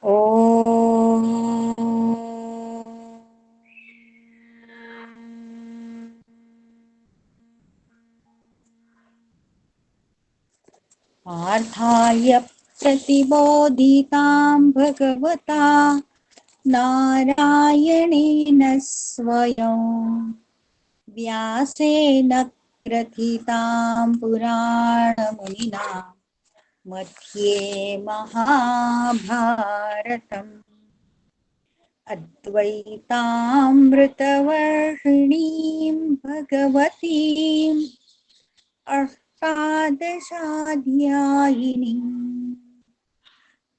ओम पार्थाय प्रतिबोधितां भगवता नारायणेन स्वयं व्यासेन ग्रथितां पुराणमुनिना मध्ये महाभारतम् अद्वैतामृतवर्षिणीं भगवतीम् अष्टादशाध्यायिनीम्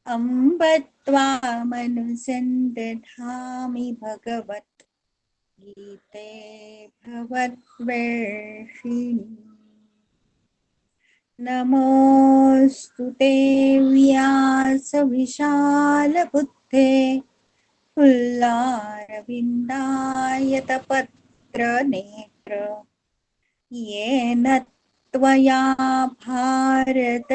अम्ब त्वामनुसन्दधामि भगवत् गीते भगवद्वेषिणि नमोऽस्तु ते व्यासविशालबुद्धे पुल्लारविन्दायतपत्रनेत्र येन त्वया भारततैलपूर्णः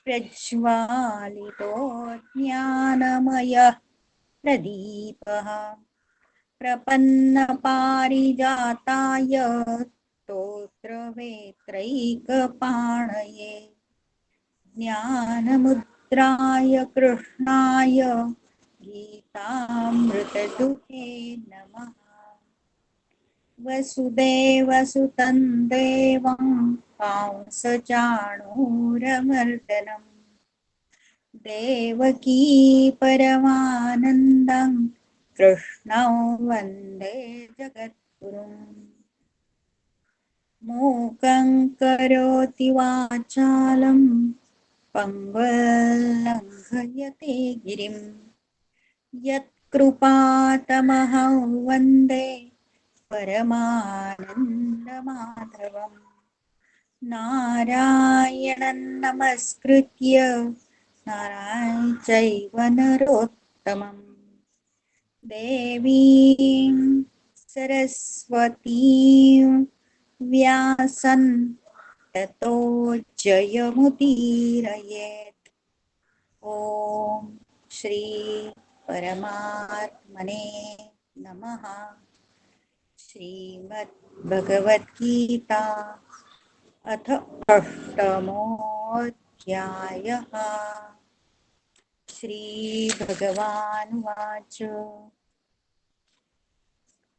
प्रज्वालितो ज्ञानमयः प्रदीपः प्रपन्नपारिजाताय स्तोत्रवेत्रैकपाणये ज्ञानमुद्राय कृष्णाय गीतामृतदुहे नमः। वसुदेवसुतं देवं कंसचाणूरमर्दनम् देवकी परमानन्दं कृष्णं वन्दे जगद्गुरुम् मूकं करोति वाचालं पङ्गुल्लङ्घयते गिरिं यत्कृपातमहं वन्दे परमानन्दमाधवम् नारायणं नमस्कृत्य नारायणं चैव नरोत्तमम् देवीं सरस्वतीं व्यासं ततो जयमुदीरयेत्। ॐ श्री परमात्मने नमः। श्रीमद्भगवद्गीता अथ अष्टमोऽध्यायः। श्री भगवानुवाच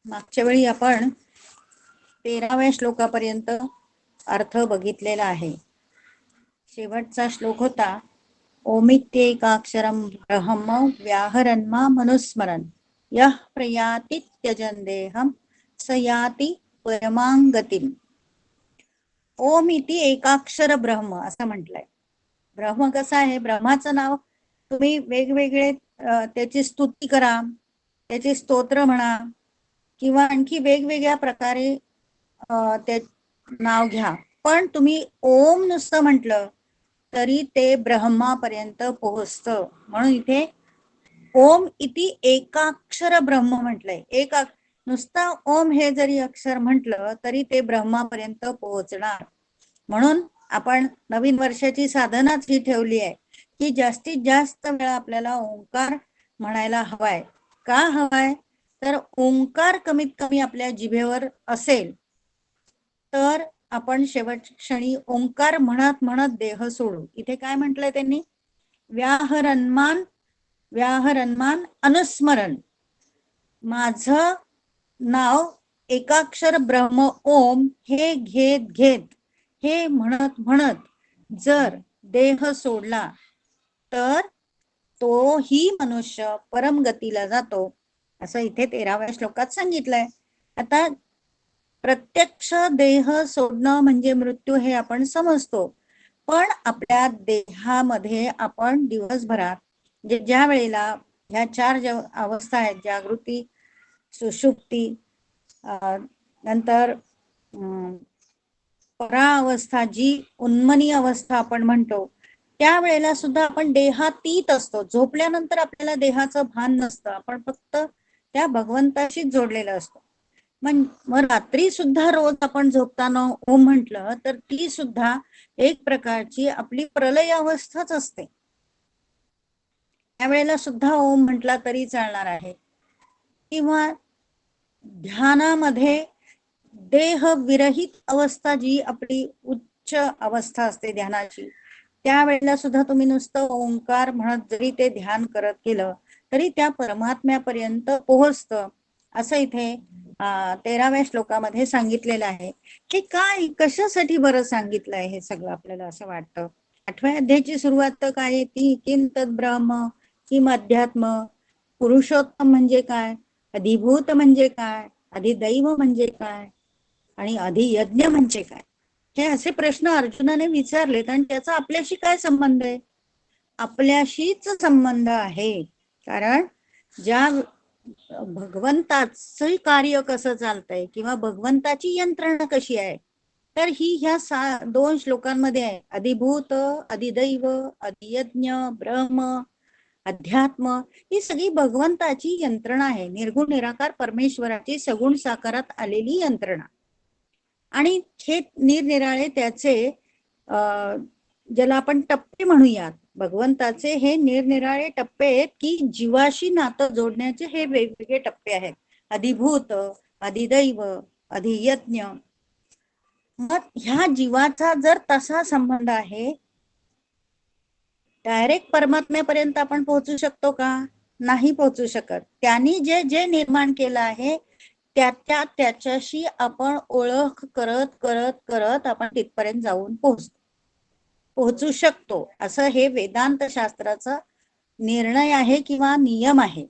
मागच्या वेळी आपण 13व्या श्लोकापर्यंत अर्थ बघितलेला आहे. शेवटचा श्लोक होता ओमित्येकाक्षरं ब्रह्म व्याहरन्मा मनुस्मरन् यः प्रयाति त्यजन् देहं स याति परमां गतिम्. ओम इति एकाक्षर ब्रह्म असं म्हटलंय. ब्रह्म कसं आहे? ब्रह्माचं नाव तुम्ही वेगवेगळे त्याची स्तुती करा, त्याचे स्तोत्र म्हणा किंवा आणखी वेगवेगळ्या प्रकारे ते नाव घ्या, पण तुम्ही ओम नुसतं म्हटलं तरी ते ब्रह्मापर्यंत पोहोचतं. म्हणून इथे ओम इति एकाक्षर ब्रह्म म्हटलंय. नुसता ओम हे जरी अक्षर म्हटलं तरी ते ब्रह्मापर्यंत पोहोचणार. म्हणून आपण नवीन वर्षाची साधनाच ही ठेवली आहे की जास्तीत जास्त वेळा आपल्याला ओंकार म्हणायला हवाय. का हवाय? तर ओंकार कमीत कमी आपल्या जिभेवर असेल तर आपण शेवट क्षणी ओंकार म्हणत म्हणत देह सोडू. इथे काय म्हटलंय त्यांनी? व्याहरन्मान अनुस्मरण. माझं नाव एकाक्षर ब्रह्म ओम हे घेत घेत, हे म्हणत म्हणत जर देह सोडला तर तोही मनुष्य परमगतीला जातो, असं इथे 13व्या श्लोकात सांगितलंय. आता प्रत्यक्ष देह सोडणं म्हणजे मृत्यू हे आपण समजतो, पण आपल्या देहामध्ये आपण दिवसभरात ज्या वेळेला ह्या 4 अवस्था आहेत, जागृती, सुषुप्ती, नंतर परावस्था, जी उन्मनी अवस्था आपण म्हणतो, त्यावेळेला सुद्धा आपण देहातीत असतो. झोपल्यानंतर आपल्याला देहाचं भान नसतं, आपण फक्त त्या भगवंताशीच जोडलेलं असतो. मग रात्री सुद्धा रोज आपण झोपताना ओम म्हटलं तर ती सुद्धा एक प्रकारची आपली प्रलय अवस्थाच असते. त्यावेळेला सुद्धा ओम म्हटला तरी चालणार आहे. किंवा ध्यानामध्ये देह विरहित अवस्था जी आपली उच्च अवस्था असते ध्यानाची, त्यावेळेला सुद्धा तुम्ही नुसतं ओंकार म्हणत जरी ते ध्यान करत गेलं तरी त्या परमात्म्यापर्यंत पोहोचतं. असं इथे 13व्या श्लोकामध्ये सांगितलेलं आहे. की काय कशासाठी बरं सांगितलंय हे सगळं आपल्याला असं वाटतं. 8व्या अध्यायाची सुरुवात तर काय, ती किं तद ब्रह्म किम अध्यात्म, पुरुषोत्तम म्हणजे काय, अधिभूत म्हणजे काय, अधिदैव म्हणजे काय आणि अधियज्ञ म्हणजे काय, हे असे प्रश्न अर्जुनाने विचारलेत. आणि त्याचा आपल्याशी काय संबंध आहे? आपल्याशीच संबंध आहे. कारण ज्या भगवंताचं कार्य कसं चालतंय किंवा भगवंताची यंत्रणा कशी आहे, तर ही ह्या 2 श्लोकांमध्ये आहे. अधिभूत, अधिदैव, अधियज्ञ, ब्रह्म, अध्यात्म, ही सगळी भगवंताची यंत्रणा आहे. निर्गुण निराकार परमेश्वराची सगुण साकारात आलेली यंत्रणा. आणि हे निरनिराळे त्याचे ज्याला आपण टप्पे म्हणूयात, भगवंताचे हे निरनिराळे टप्पे आहेत की जीवाशी नातं जोडण्याचे हे वेगवेगळे टप्पे आहेत. अधिभूत, अधिदैव, अधियज्ञ. मग ह्या जीवाचा जर तसा संबंध आहे, डायरेक्ट परमात्म्यापर्यंत आपण पोहोचू शकतो का? नाही पोहोचू शकत. त्यांनी जे जे निर्माण केलं आहे त्याच्याशी आपण ओळख करत करत करत आपण तिथपर्यंत जाऊन पोहोचू शकतो, असं हे वेदांत शास्त्राचा निर्णय आहे किंवा नियम आहे.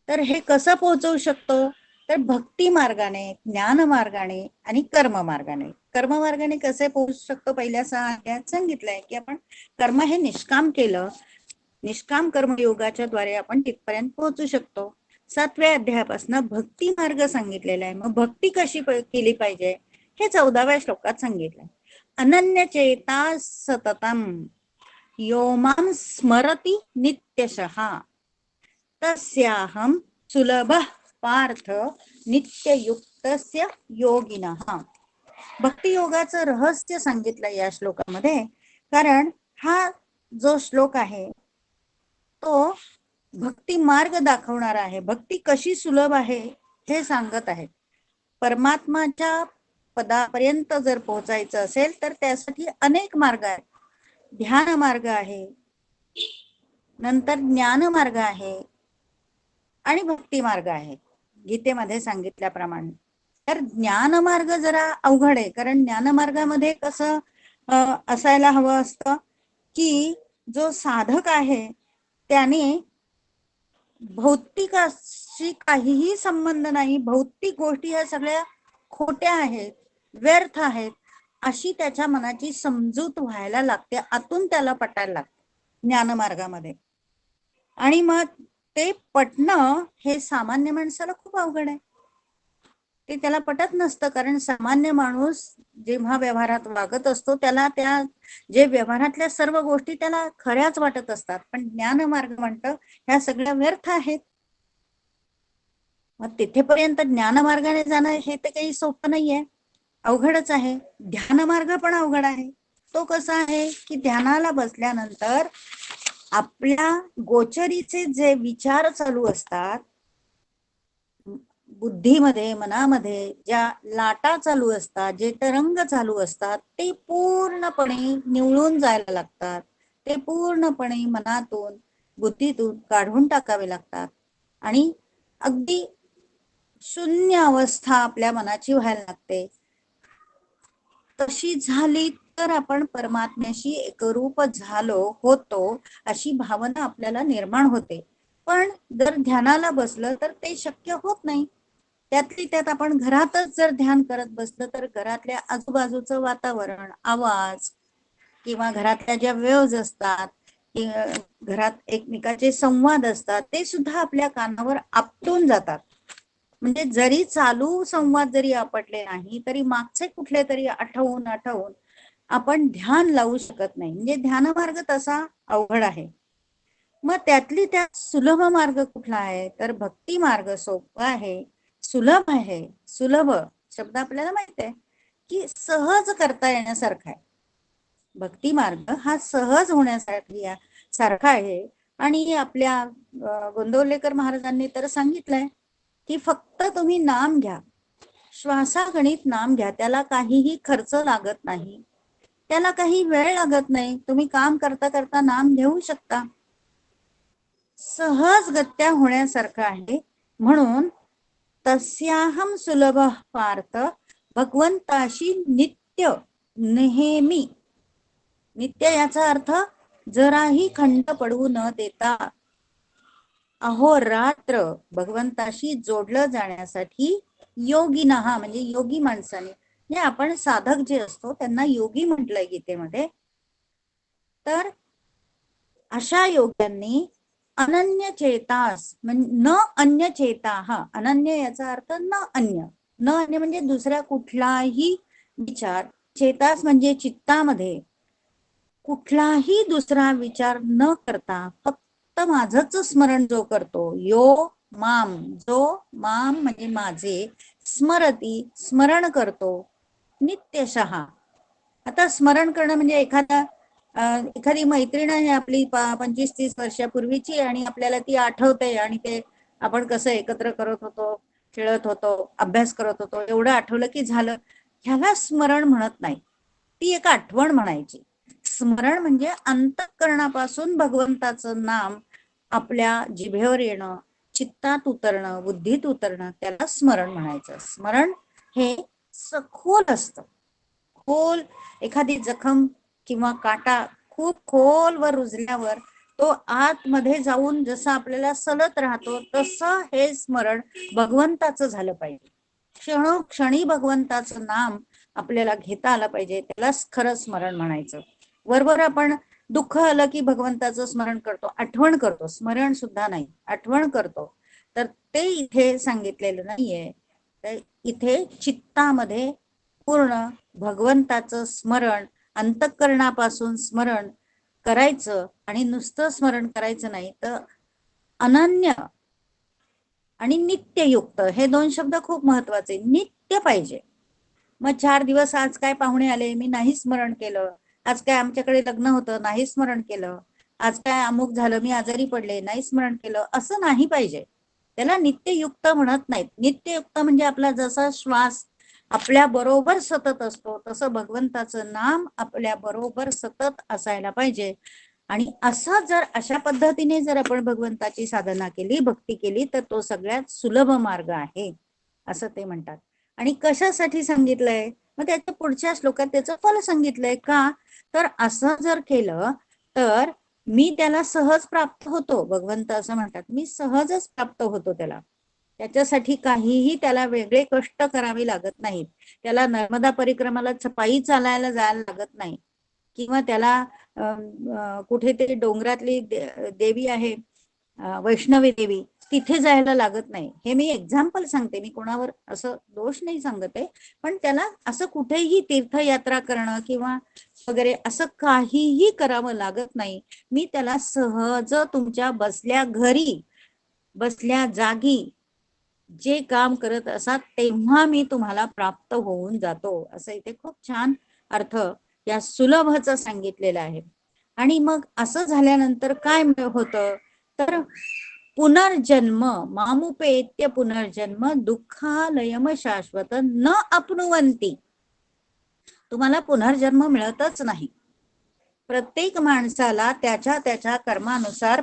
तर हे कसं पोहोचवू शकतो? तर भक्ती मार्गाने, ज्ञान मार्गाने आणि कर्म मार्गाने. कर्म मार्गाने कसे पोहोचू शकतो? पहिल्या 6 अध्यायात सांगितलंय की आपण कर्म हे निष्काम केलं, निष्काम कर्मयोगाच्या द्वारे आपण तिथपर्यंत पोहोचू शकतो. 7व्या अध्यायापासून भक्ती मार्ग सांगितलेला आहे. मग भक्ती कशी केली पाहिजे हे 14व्या श्लोकात सांगितलंय. अनन्य चेता सततम यो मां स्मरति नित्यशः तस्याहं सुलभः पार्थ नित्ययुक्तस्य योगिनः. भक्ती योगाचं रहस्य सांगितलं या श्लोकामध्ये. कारण हा जो श्लोक आहे तो भक्ती मार्ग दाखवणारा आहे. भक्ती कशी सुलभ आहे हे सांगत आहे. परमात्माच्या पदापर्यंत जर पोहोचायचं असेल तर त्यासाठी अनेक मार्ग आहेत. ध्यान मार्ग आहे, नंतर ज्ञान मार्ग आहे आणि भक्ती मार्ग आहे गीतेमध्ये सांगितल्याप्रमाणे. तर ज्ञान मार्ग जरा अवघड आहे. कारण ज्ञान मार्गामध्ये कसं असायला हवं असतं की जो साधक आहे त्याने भौतिकाशी काहीही संबंध नाही, भौतिक गोष्टी ह्या सगळ्या खोट्या आहेत, व्यर्थ आहेत, अशी त्याच्या मनाची समजूत व्हायला लागते. आतून त्याला पटायला लागते ज्ञानमार्गामध्ये. आणि मग ते पटणं हे सामान्य माणसाला खूप अवघड आहे. ते त्याला पटत नसतं. कारण सामान्य माणूस जेव्हा व्यवहारात वागत असतो त्याला त्या जे व्यवहारातल्या सर्व गोष्टी त्याला खऱ्याच वाटत असतात. पण ज्ञानमार्ग म्हणतं ह्या सगळ्या व्यर्थ आहेत. मग तिथेपर्यंत ज्ञानमार्गाने जाणं हे तर काही सोपं नाहीये, अवघडच आहे. ध्यानमार्ग पण अवघड आहे. तो कसा आहे की ध्यानाला बसल्यानंतर आपल्या गोचरीचे जे विचार चालू असतात, बुद्धीमध्ये, मनामध्ये ज्या लाटा चालू असतात, जे तरंग चालू असतात, ते पूर्णपणे निवळून जायला लागतात. ते पूर्णपणे मनातून, बुद्धीतून काढून टाकावे लागतात. आणि अगदी शून्य अवस्था आपल्या मनाची व्हायला लागते. तशी झाली तर आपण परमात्म्याशी एकरूप झालो होतो अशी भावना आपल्याला निर्माण होते. पण जर ध्यानाला बसलं तर ते शक्य होत नाही. त्यातली त्यात आपण घरातच जर ध्यान करत बसलं तर घरातल्या आजूबाजूचं वातावरण, आवाज किंवा घरातल्या ज्या वेव्ज असतात, घरात एकमेकाचे संवाद असतात, ते सुद्धा आपल्या कानावर आपटून जातात. म्हणजे जरी चालू संवाद जरी आपटले नाही तरी मागचे कुठले तरी आठवून आठवून आपण ध्यान लावू शकत नाही. म्हणजे ध्यान मार्ग तसा अवघड आहे. मग त्यातली त्यात सुलभ मार्ग कुठला आहे? तर भक्ती मार्ग सोपा आहे, सुलभ आहे. सुलभ शब्द आपल्याला माहित आहे की सहज करता येण्यासारखा आहे. भक्ती मार्ग हा सहज होण्यासाठी सारखा आहे. आणि आपल्या गोंदवलेकर महाराजांनी तर सांगितलंय की फक्त तुम्ही नाम घ्या, श्वासागणित नाम घ्या, त्याला काहीही खर्च लागत नाही, त्याला काही वेळ लागत नाही, तुम्ही काम करता करता नाम घेऊ शकता, सहजगत्या होण्यासारखं आहे. म्हणून तस्याहम सुलभ पार्थ, भगवंताशी नित्य, नेहमी, नित्य याचा अर्थ जराही खंड पडू न देता अहोरात्र भगवंताशी जोडलं जाण्यासाठी योगिनः म्हणजे योगी माणसाने, म्हणजे आपण साधक जे असतो त्यांना योगी म्हटलंय गीतेमध्ये. तर अशा योग्यांनी अनन्य चेतास, न अन्य चेता, हा अनन्य याचा अर्थ न अन्य, न अन्य म्हणजे दुसऱ्या कुठलाही विचार, चेतास म्हणजे चित्तामध्ये कुठलाही दुसरा विचार न करता फक्त माझंच स्मरण जो करतो, यो माम, जो माम म्हणजे माझे, स्मरती स्मरण करतो, नित्यशः. आता स्मरण करणं म्हणजे एखादी मैत्रीण आहे आपली 25-30 वर्षापूर्वीची आणि आपल्याला ती आठवते आणि ते आपण कसं एकत्र करत होतो, खेळत होतो, अभ्यास करत होतो, एवढं आठवलं की झालं, ह्याला स्मरण म्हणत नाही, ती एक आठवण म्हणायची. स्मरण म्हणजे अंतःकरणापासून भगवंताचं नाम आपल्या जिभेवर येणं, चित्तात उतरणं, बुद्धीत उतरणं, त्याला स्मरण म्हणायचं. स्मरण हे सखोल असतं, खोल. एखादी जखम किंवा काटा खूप खोलवर रुजल्यावर तो आतमध्ये जाऊन जसं आपल्याला सलत राहतो, तसं हे स्मरण भगवंताचं झालं पाहिजे. क्षणोक्षणी भगवंताचं नाम आपल्याला घेता आलं पाहिजे, त्यालाच खरं स्मरण म्हणायचं. बरोबर आपण दुःख आलं की भगवंताचं स्मरण करतो, आठवण करतो, स्मरण सुद्धा नाही, आठवण करतो. तर ते इथे सांगितलेलं नाहीये. तर इथे चित्तामध्ये पूर्ण भगवंताचं स्मरण, अंतःकरणापासून स्मरण करायचं. आणि नुसतं स्मरण करायचं नाही, तर अनन्य आणि नित्ययुक्त हे 2 शब्द खूप महत्वाचे. नित्य पाहिजे. मग 4 दिवस आज काय पाहुणे आले मी नाही स्मरण केलं, आज काय आमच्याकडे लग्न होतं नाही स्मरण केलं, आज काय अमुक झालं मी आजारी पडले नाही स्मरण केलं, असं नाही पाहिजे. त्याला नित्ययुक्त म्हणत नाहीत. नित्ययुक्त म्हणजे आपला जसा श्वास आपल्या बरोबर सतत असतो, तसं भगवंताचं नाम आपल्या बरोबर सतत असायला पाहिजे. आणि अशा पद्धतीने जर आपण भगवंताची साधना केली, भक्ती केली, तर तो सगळ्यात सुलभ मार्ग आहे असं ते म्हणतात. आणि कशासाठी सांगितलंय, मग त्याच्या पुढच्या श्लोकात त्याचं फल सांगितलंय. का तर असं जर केलं तर मी त्याला सहज प्राप्त होतो, भगवंत असं म्हणतात, मी सहजच प्राप्त होतो त्याला. त्याच्यासाठी काहीही त्याला वेगळे कष्ट करावे लागत नाहीत. त्याला नर्मदा परिक्रमाला पायी चालायला जायला लागत नाही, किंवा त्याला कुठेतरी डोंगरातली देवी आहे वैष्णवी देवी, तिथे जायला लागत नाही. हे मी एक्झाम्पल सांगते, मी कोणावर असं दोष नाही सांगत आहे. पण त्याला असं कुठेही तीर्थयात्रा करणं किंवा वगैरे असं काहीही करावं लागत नाही. मी त्याला सहज तुमच्या बसल्या घरी, बसल्या जागी जे काम करत असाल तेव्हा मी तुम्हाला प्राप्त होऊन जातो, असं इथे खूप छान अर्थ या सुलभचं सांगितलेलं आहे. आणि मग असं झाल्यानंतर काय होतं, तर पुनर्जन्म, मामुपेत्य पुनर्जन्म दुःखालयम शाश्वत न अपनुवंती, तुम्हाला पुनर्जन्म मिळतच नाही. प्रत्येक माणसाला त्याच्या त्याच्या कर्मानुसार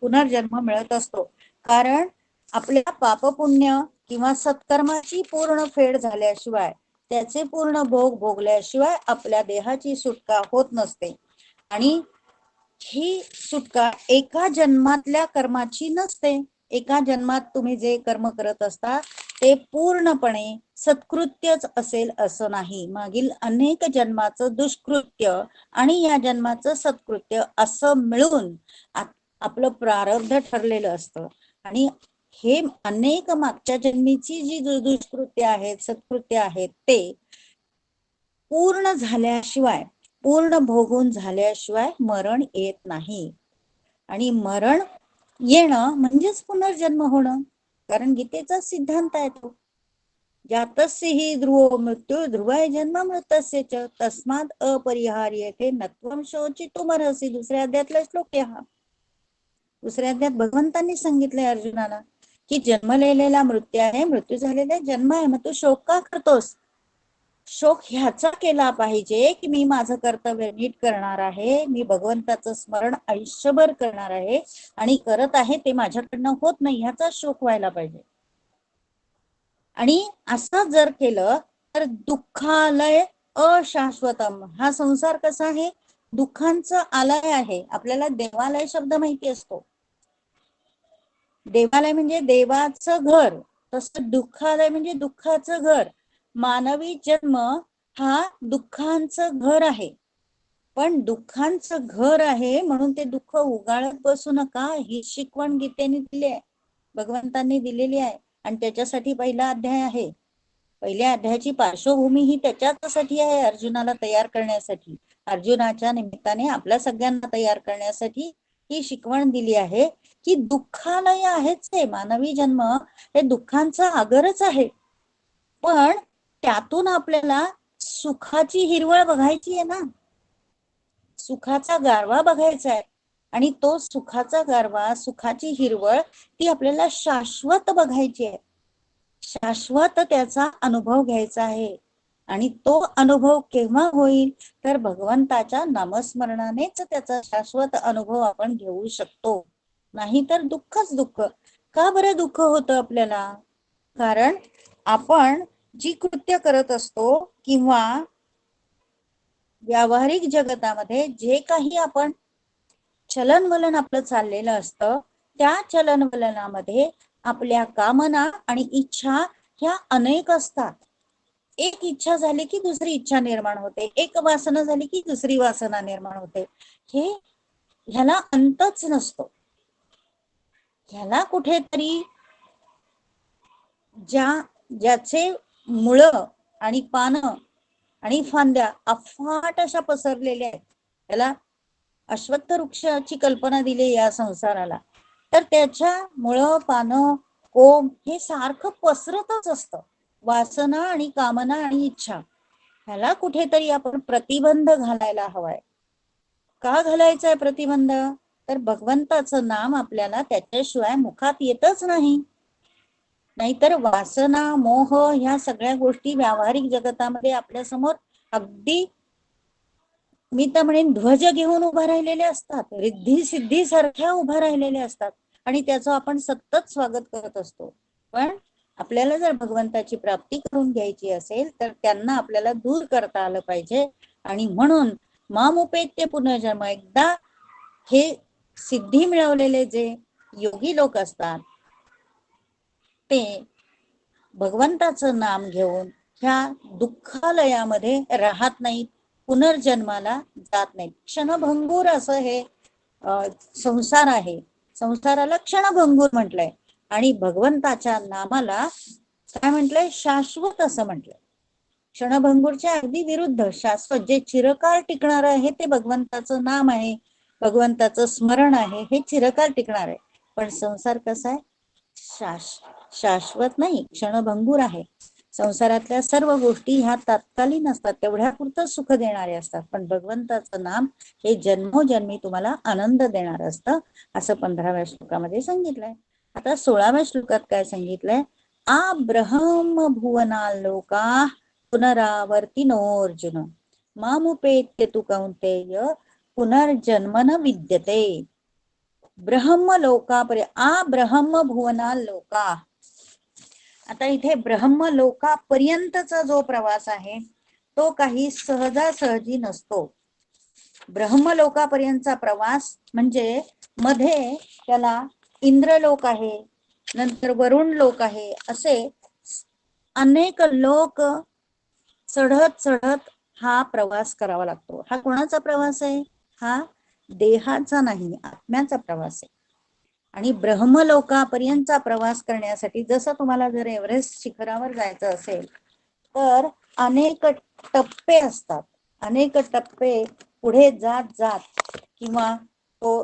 पुनर्जन्म मिळत असतो. कारण आपल्या पापपुण्य किंवा सत्कर्माची पूर्ण फेड झाल्याशिवाय, त्याचे पूर्ण भोग भोगल्याशिवाय आपल्या देहाची सुटका होत नसते. आणि ही सुटका एका जन्मातल्या कर्माची नसते. एका जन्मात तुम्ही जे कर्म करत असता ते पूर्णपणे सत्कृत्यच असेल असं नाही. मागील अनेक जन्माचं दुष्कृत्य आणि या जन्माचं सत्कृत्य असं मिळून आपलं प्रारब्ध ठरलेलं असतं. आणि हे अनेक मागच्या जन्मीची जी दुष्कृत्य आहेत, सत्कृत्य आहेत, ते पूर्ण झाल्याशिवाय, पूर्ण भोगून झाल्याशिवाय मरण येत नाही. आणि मरण येणं म्हणजेच पुनर्जन्म होणं, कारण गीतेचा सिद्धांत आहे तो. जातस्य हि ध्रुवो मृत्यू ध्रुवाय जन्म मृतस्य च तस्मात् अपरिहार्यते नत्वं शोचितुमर्हसि. दुसऱ्या अध्यायातला श्लोक आहे हा. दुसऱ्या अध्यायात भगवंतांनी सांगितलंय अर्जुनाला की जन्मलेला मृत्यू आहे, मृत्यू झालेला जन्म आहे, मग तू शोक का करतोस? शोक ह्याचा केला पाहिजे की मी माझं कर्तव्य नीट करणार आहे, मी भगवंताचं स्मरण आयुष्यभर करणार आहे आणि करत आहे ते माझ्याकडनं होत नाही ह्याचा शोक व्हायला पाहिजे. आणि असं जर केलं तर दुःखालय अशाश्वतम. हा संसार कसा आहे? दुःखांचं आलय आहे. आपल्याला देवालय शब्द माहिती असतो. देवालय म्हणजे देवाचं घर, तसं दुःखालय म्हणजे दुःखाचं घर. मानवी जन्म हा दुःखांचं घर आहे. पण दुःखांचं घर आहे म्हणून ते दुःख उगाळत बसू नका, ही शिकवण गीतेने दिली आहे, भगवंतांनी दिलेली आहे. आणि त्याच्यासाठी पहिला अध्याय आहे. पहिल्या अध्यायाची पार्श्वभूमी ही त्याच्यासाठी आहे, अर्जुनाला तयार करण्यासाठी, अर्जुनाच्या निमित्ताने आपल्या सगळ्यांना तयार करण्यासाठी ही शिकवण दिली आहे की दुःखालय आहेच आहे. मानवी जन्म हे दुःखांचा आगरच आहे. पण त्यातून आपल्याला सुखाची हिरवळ बघायची आहे ना, सुखाचा गारवा बघायचा आहे. आणि तो सुखाचा गारवा, सुखाची हिरवळ ती आपल्याला शाश्वत बघायची आहे. शाश्वत त्याचा अनुभव घ्यायचा आहे. आणि तो अनुभव केव्हा होईल तर भगवंताच्या नामस्मरणानेच त्याचा शाश्वत अनुभव आपण घेऊ शकतो. नाहीतर दुःखच दुःख. का बरं दुःख होतं आपल्याला? कारण आपण जी कृत्य करत असतो किंवा व्यावहारिक जगतामध्ये जे काही आपण चलनवलन आपलं चाललेलं असतं, त्या चलनवलनामध्ये आपल्या कामना आणि इच्छा ह्या अनेक असतात. एक इच्छा झाली की दुसरी इच्छा निर्माण होते, एक वासना झाली की दुसरी वासना निर्माण होते. ह्याला अंतच नसतो. ह्याला कुठेतरी ज्याचे मुळं आणि पानं आणि फांद्या अफाट अशा पसरलेल्या आहेत, त्याला अश्वत्थ वृक्षाची कल्पना दिली या संसाराला, तर त्याच्या मुळं पानं कोंब हे सारखं पसरतच असतं. वासना आणि कामना आणि इच्छा ह्याला कुठेतरी आपण प्रतिबंध घालायला हवाय. का घालायचा आहे प्रतिबंध? तर भगवंताचं नाम आपल्याला त्याच्याशिवाय मुखात येतच नाही. नाहीतर वासना मोह ह्या सगळ्या गोष्टी व्यावहारिक जगतामध्ये आपल्या समोर अगदी मी तर म्हणेन ध्वज घेऊन उभा राहिलेले असतात, रिद्धी सिद्धी सारख्या उभा राहिलेले असतात आणि त्याचं आपण सतत स्वागत करत असतो. पण आपल्याला जर भगवंताची प्राप्ती करून घ्यायची असेल तर त्यांना आपल्याला दूर करता आलं पाहिजे. आणि म्हणून मामुपेत्य पुनर्जन्म, एकदा हे सिद्धी मिळवलेले जे योगी लोक असतात ते भगवंताचं नाम घेऊन ह्या दुःखालयामध्ये राहत नाहीत, पुनर्जन्माला जात नाहीत. क्षणभंगूर असं हे संसार आहे. संसाराला क्षणभंगूर म्हटलंय आणि भगवंताच्या नामाला काय म्हटलंय? शाश्वत असं म्हटलंय. क्षणभंगूरच्या अगदी विरुद्ध शाश्वत, जे चिरकाल टिकणार आहे ते भगवंताचं नाम आहे, भगवंताचं स्मरण आहे, हे चिरकाल टिकणार आहे. पण संसार कसा आहे? शाश्वत नाही, क्षणभंगूर आहे. संसारातल्या सर्व गोष्टी ह्या तात्कालीन असतात, तेवढ्यापुरतं सुख देणारे असतात. पण भगवंताचं नाम हे जन्मोजन्मी तुम्हाला आनंद देणार असतं, असं 15व्या श्लोकामध्ये सांगितलंय. आता 16व्या श्लोकात काय सांगितलंय? आ ब्रह्म भुवनालोका पुनरावर्तिनोऽर्जुन मामुपेत्य तु कौन्तेय पुनर्जन्म न विद्यते. ब्रह्मलोकापर्यंत आ ब्रह्म भुवना लोका. आता इथे ब्रह्मलोकापर्यंतचा जो प्रवास आहे तो काही सहजासहजी नसतो. ब्रह्मलोकापर्यंतचा प्रवास म्हणजे मध्ये त्याला इंद्रलोक आहे, नंतर वरुण लोक आहे, असे अनेक लोक चढत चढत हा प्रवास करावा लागतो. हा कोणाचा प्रवास आहे? हा देहाचा नाही, आत्म्याचा प्रवास आहे. आणि ब्रह्मलोकापर्यंतचा प्रवास करण्यासाठी जसं तुम्हाला जर एव्हरेस्ट शिखरावर जायचं असेल तर अनेक टप्पे असतात. अनेक टप्पे पुढे जात जात किंवा तो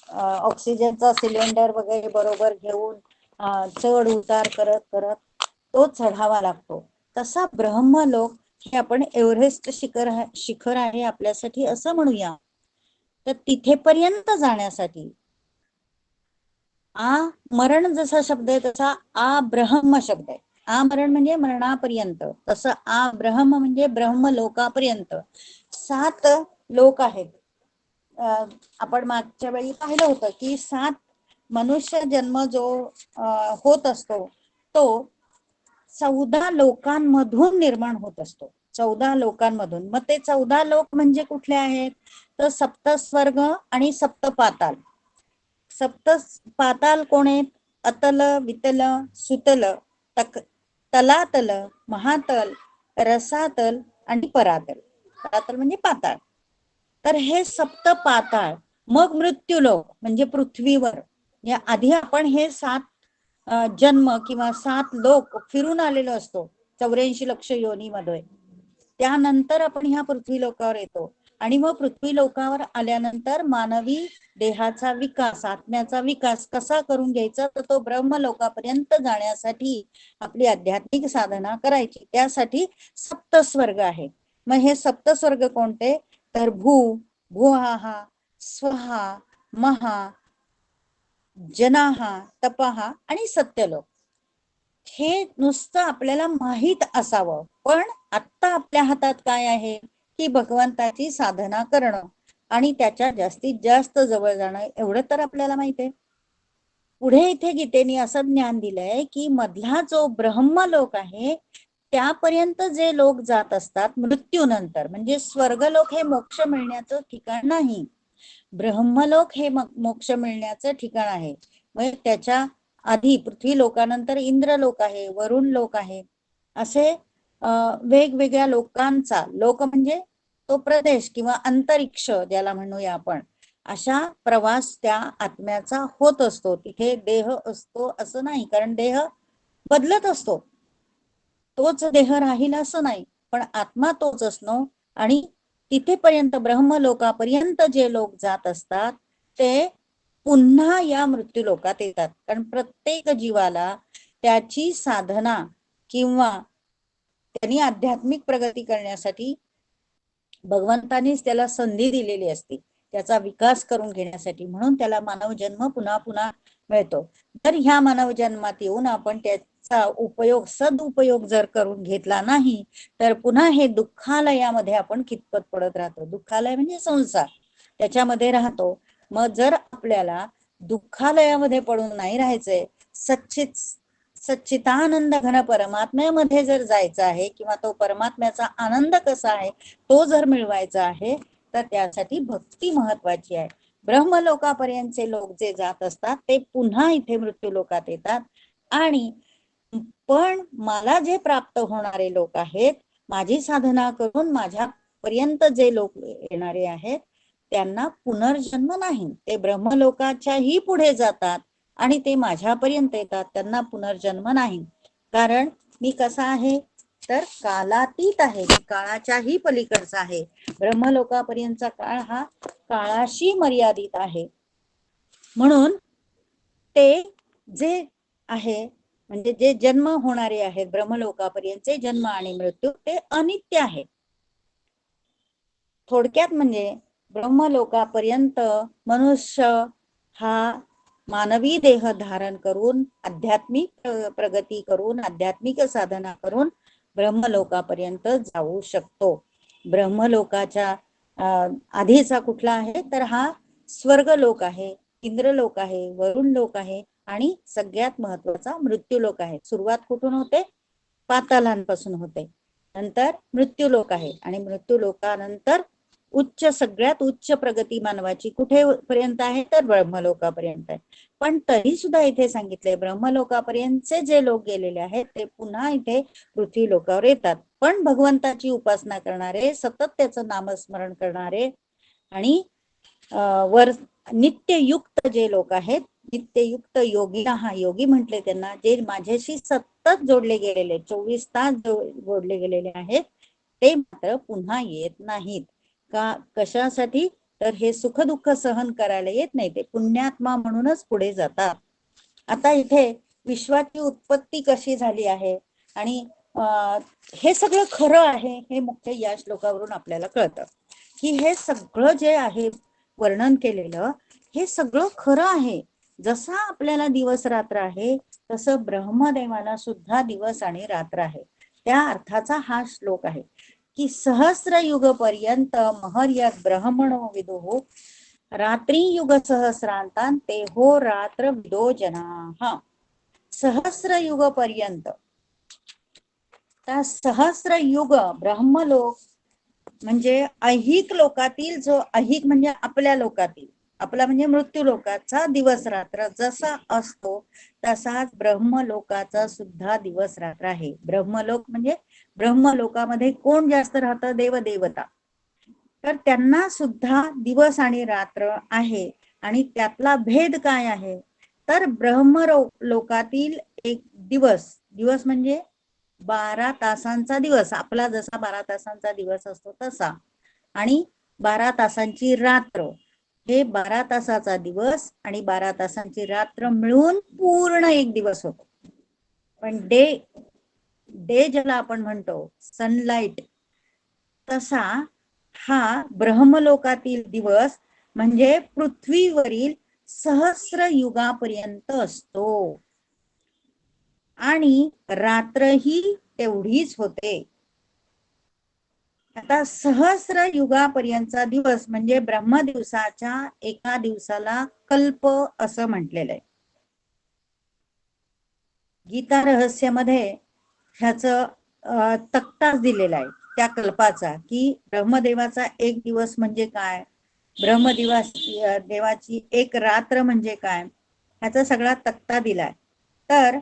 ऑक्सिजनचा सिलेंडर वगैरे बरोबर घेऊन चढ उतार करत करत तो चढावा लागतो. तसा ब्रह्मलोक हे आपण एव्हरेस्ट शिखर आहे आपल्यासाठी असं म्हणूया. तर तिथेपर्यंत जाण्यासाठी मरण जसा शब्द आहे तसा ब्रह्म शब्द आहे. मरण म्हणजे मरणापर्यंत, तसं ब्रह्म म्हणजे ब्रह्मलोकापर्यंत 7 लोक आहेत. आपण मागच्या वेळी पाहिलं होतं की 7 मनुष्य जन्म जो होत असतो तो 14 लोकांमधून निर्माण होत असतो. 14 लोकांमधून. मग ते 14 लोक म्हणजे कुठले आहेत? तर सप्तस्वर्ग आणि सप्तपाताल. सप्त पाताल कोण आहेत? अतल, वितल, सुतल, तलातल, महातल, रसातल आणि परातल. परातल म्हणजे पाताळ. तर हे सप्त पाताळ. मग मृत्यूलोक म्हणजे पृथ्वीवर. या आधी आपण हे 7 जन्म किंवा 7 लोक फिरून आलेलो असतो 84 लक्ष योनीमध्ये. त्यानंतर आपण ह्या पृथ्वी लोकावर येतो आणि मग पृथ्वी लोकावर आल्यानंतर मानवी देहाचा विकास, आत्म्याचा विकास कसा करून घ्यायचा, तर तो ब्रह्मलोकापर्यंत जाण्यासाठी आपली आध्यात्मिक साधना करायची. त्यासाठी सप्तस्वर्ग आहे. मग हे सप्तस्वर्ग कोणते? तर भुआहा, स्वहा, महा, जनाहा, तपहा आणि सत्यलोक. हे नुसतं आपल्याला माहित असावं. पण आता आपल्या हातात काय आहे की भगवंताची साधना करणं आणि त्याच्या जास्तीत जास्त जवळ जाणं, एवढं तर आपल्याला माहित आहे. पुढे इथे गीतेने असं ज्ञान दिलंय की मधला जो ब्रह्मलोक आहे त्यापर्यंत जे लोक जात असतात मृत्यूनंतर, म्हणजे स्वर्गलोक हे मोक्ष मिळण्याचं ठिकाण नाही, ब्रह्मलोक हे मोक्ष मिळण्याचं ठिकाण आहे. मग त्याच्या आधी पृथ्वी लोकानंतर इंद्रलोक आहे, वरुण लोक आहे. असे वेगवेगळ्या लोकांचा, लोक म्हणजे तो प्रदेश किंवा अंतरिक्ष ज्याला म्हणूया आपण, अशा प्रवास त्या आत्म्याचा होत असतो. तिथे देह असतो असं नाही, कारण देह बदलत असतो. तोच देह राहील असं नाही, पण आत्मा तोच असणं. आणि तिथेपर्यंत ब्रह्मलोकापर्यंत जे लोक जात असतात ते पुन्हा या मृत्यू लोकात येतात. कारण प्रत्येक जीवाला त्याची साधना किंवा त्यांनी आध्यात्मिक प्रगती करण्यासाठी भगवंतानीच त्याला संधी दिलेली असते, त्याचा विकास करून घेण्यासाठी. म्हणून त्याला मानव जन्म पुन्हा पुन्हा मिळतो. तर ह्या मानव जन्मात येऊन आपण त्याचा उपयोग, सदुपयोग जर करून घेतला नाही तर पुन्हा हे दुःखालयामध्ये आपण कितपत पडत राहतो. दुःखालय म्हणजे संसार, त्याच्यामध्ये राहतो. मग जर आपल्याला दुःखालयामध्ये पडून नाही राहायचंय, सच्चितानंद घन परमात्म्यामध्ये जर जायचं आहे किंवा तो परमात्म्याचा आनंद कसा आहे तो जर मिळवायचा आहे, तर त्यासाठी भक्ती महत्वाची आहे. ब्रह्मलोकापर्यंतचे लोक जे जात असतात ते पुन्हा इथे मृत्यू लोकात येतात. आणि पण मला जे प्राप्त होणारे लोक आहेत, माझी साधना करून माझ्या पर्यंत जे लोक येणारे आहेत त्यांना पुनर्जन्म नाही. ते ब्रह्मलोकाच्याही पुढे जातात आणि ते माझ्यापर्यंत येतात, त्यांना पुनर्जन्म नाही. कारण मी कसा आहे तर कालातीत आहे, काळाच्याही पलीकडचा आहे. ब्रह्मलोकापर्यंतचा काळ हा काळाशी मर्यादित आहे. म्हणून ते जे आहे म्हणजे जे जन्म होणारे आहेत ब्रह्मलोकापर्यंतचे जन्म आणि मृत्यू ते अनित्य आहे. थोडक्यात म्हणजे ब्रह्मलोकापर्यंत मनुष्य हा मानवी देह धारण करून आध्यात्मिक प्रगती करून आध्यात्मिक साधना करून ब्रह्मलोकापर्यंत जाऊ शकतो. ब्रह्मलोकाच्या आधीचा कुठला आहे तर हा स्वर्गलोक आहे, इंद्रलोक आहे, वरुण लोक आहे आणि सगळ्यात महत्वाचा मृत्यूलोक आहे. सुरुवात कुठून होते? पातालांपासून होते. नंतर मृत्यूलोक आहे आणि मृत्यूलोकानंतर सगळ्यात उच्च प्रगती मानवाची कुठे पर्यंत आहे तर ब्रह्मलोकापर्यंत आहे. पण तरी सुद्धा इथे सांगितले ब्रह्मलोकापर्यंतचे जे लोक गेलेले आहेत ते पुन्हा इथे पृथ्वी लोकावर येतात. पण भगवंताची उपासना करणारे, सतत त्याचं नामस्मरण करणारे आणि वर नित्ययुक्त जे लोक आहेत, नित्ययुक्त योगी, हा योगी म्हटले त्यांना, जे माझ्याशी सतत जोडले गेलेले 24 तास जोडले गेलेले आहेत ते मात्र पुन्हा येत नाहीत. कशासाठी तर हे सुख दुःख सहन करायला येत नाही, ते पुण्यात्मा म्हणूनच पुढे जातात. आता इथे विश्वाची उत्पत्ती कशी झाली आहे आणि हे सगळं खरं आहे हे मुख्य या श्लोकावरून आपल्याला कळतं की हे सगळं जे आहे वर्णन केलेलं हे सगळं खरं आहे. जसा आपल्याला दिवस रात्र आहे तसं ब्रह्मदेवाला सुद्धा दिवस आणि रात्र आहे. त्या अर्थाचा हा श्लोक आहे की सहस्र युग पर्यंत महर्यद ब्रह्मणो विदुः रात्री युग सहस्रांतान ते हो रात्र विदो जना. सहस्र युग पर्यंत त्या सहस्र युग ब्रह्मलोक म्हणजे ऐहिक लोकातील जो ऐहिक म्हणजे आपल्या लोकातील आपला म्हणजे मृत्यू लोकाचा दिवस रात्र जसा असतो तसाच ब्रह्मलोकाचा सुद्धा दिवस रात्र आहे. ब्रह्मलोक म्हणजे ब्रह्मलोकामध्ये कोण जास्त राहतं? देवदेवता. तर त्यांना सुद्धा दिवस आणि रात्र आहे. आणि त्यातला भेद काय आहे तर ब्रह्मलोकातील एक दिवस दिवस म्हणजे 12 तासांचा दिवस आपला जसा 12 तासांचा दिवस असतो तसा आणि 12 तासांची रात्र हे 12 तासाचा दिवस आणि 12 तासांची रात्र मिळून पूर्ण एक दिवस होतो. पण डे डे ज्याला आपण म्हणतो सनलाइट तसा हा ब्रह्मलोकातील दिवस म्हणजे पृथ्वीवरील सहस्र युगापर्यंत असतो आणि रात्र ही तेवढीच होते. आता सहस्र युगापर्यंतचा दिवस म्हणजे ब्रह्मदिवसाच्या एका दिवसाला कल्प असं म्हटलेलं आहे. गीता रहस्यामध्ये ह्याचं तक्ताच दिलेला आहे त्या कल्पाचा की ब्रह्मदेवाचा एक दिवस म्हणजे काय, ब्रह्मदिवस देवाची एक रात्र म्हणजे काय, ह्याचा सगळा तक्ता दिलाय. तर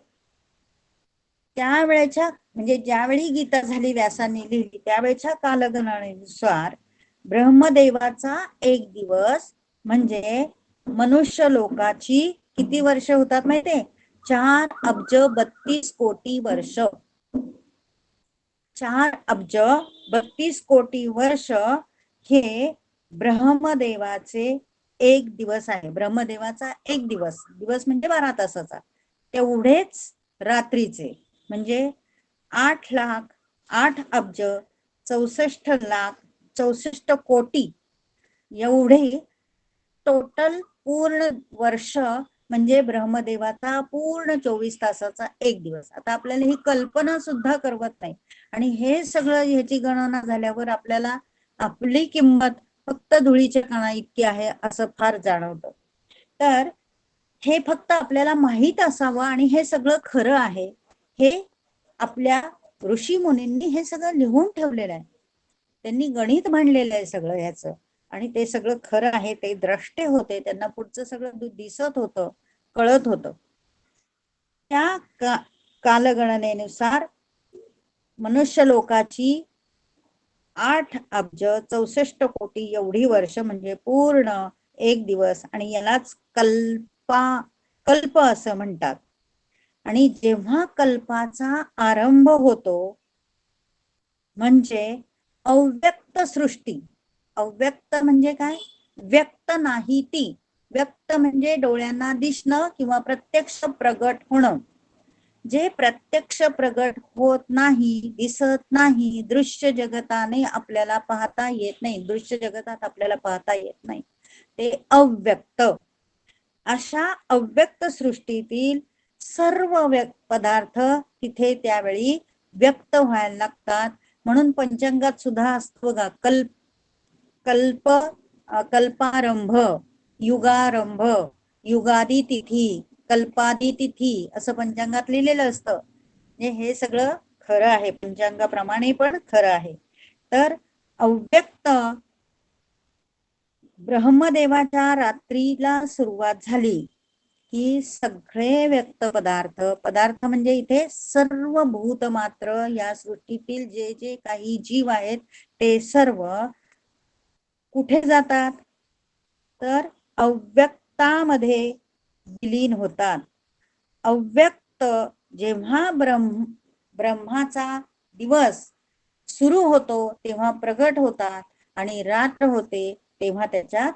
त्यावेळेच्या म्हणजे ज्यावेळी गीता झाली व्यासांनी लिहिली त्यावेळेच्या कालगणनेनुसार ब्रह्मदेवाचा एक दिवस म्हणजे मनुष्य लोकाची किती वर्ष होतात माहितीये? 4 अब्ज 32 कोटी वर्ष. 4 अब्ज 32 कोटी वर्ष हे ब्रह्मदेवाचे एक दिवस आहे. ब्रह्मदेवाचा एक दिवस दिवस म्हणजे 12 तासाचा तेवढेच रात्रीचे म्हणजे 8,08,64,64,कोटी एवढे टोटल पूर्ण वर्ष म्हणजे ब्रह्मदेवाचा पूर्ण 24 तासाचा एक दिवस. आता आपल्याला ही कल्पना सुद्धा करवत नाही आणि हे सगळं ह्याची गणना झाल्यावर आपल्याला आपली किंमत फक्त धुळीच्या कणा इतकी आहे असं फार जाणवतं. तर हे फक्त आपल्याला माहित असावं आणि हे सगळं खरं आहे हे आपल्या ऋषी मुनींनी हे सगळं लिहून ठेवलेलं आहे. त्यांनी गणित म्हणलेलं आहे सगळं ह्याचं आणि ते सगळं खरं आहे. ते द्रष्टे होते त्यांना पुढचं सगळं दिसत होतं कळत होतं. त्या कालगणनेनुसार मनुष्य लोकाची 8,64,कोटी एवढी वर्ष म्हणजे पूर्ण एक दिवस आणि यालाच कल्प असं म्हणतात. आणि जेव्हा कल्पाचा आरंभ होतो म्हणजे अव्यक्त सृष्टी. अव्यक्त म्हणजे काय? व्यक्त नाही ती. व्यक्त म्हणजे डोळ्यांना दिसणं किंवा प्रत्यक्ष प्रगट होणं. जे प्रत्यक्ष प्रगट होत नाही, दिसत नाही, दृश्य जगताने आपल्याला पाहता येत नाही, दृश्य जगतात आपल्याला पाहता येत नाही, ते अव्यक्त. अशा अव्यक्त सृष्टीतील सर्व पदार्थ तिथे त्यावेळी व्यक्त व्हायला लागतात. म्हणून पंचांगात सुद्धा असतो बघा कल्प कल्पारंभ, युगारंभ, युगादी तिथी, कल्पादी तिथी असं पंचांगात लिहिलेलं असतं. हे सगळं खरं आहे, पंचांगाप्रमाणे पण खरं आहे. तर अव्यक्त ब्रह्मदेवाच्या रात्रीला सुरुवात झाली की सगळे व्यक्त पदार्थ म्हणजे इथे सर्व भूत मात्र या सृष्टीतील जे जे काही जीव आहेत ते सर्व कुठे जातात तर अव्यक्तामध्ये विलीन होतात. अव्यक्त जेव्हा ब्रह्माचा दिवस सुरू होतो तेव्हा प्रगट होतात आणि रात्र होते तेव्हा त्याच्यात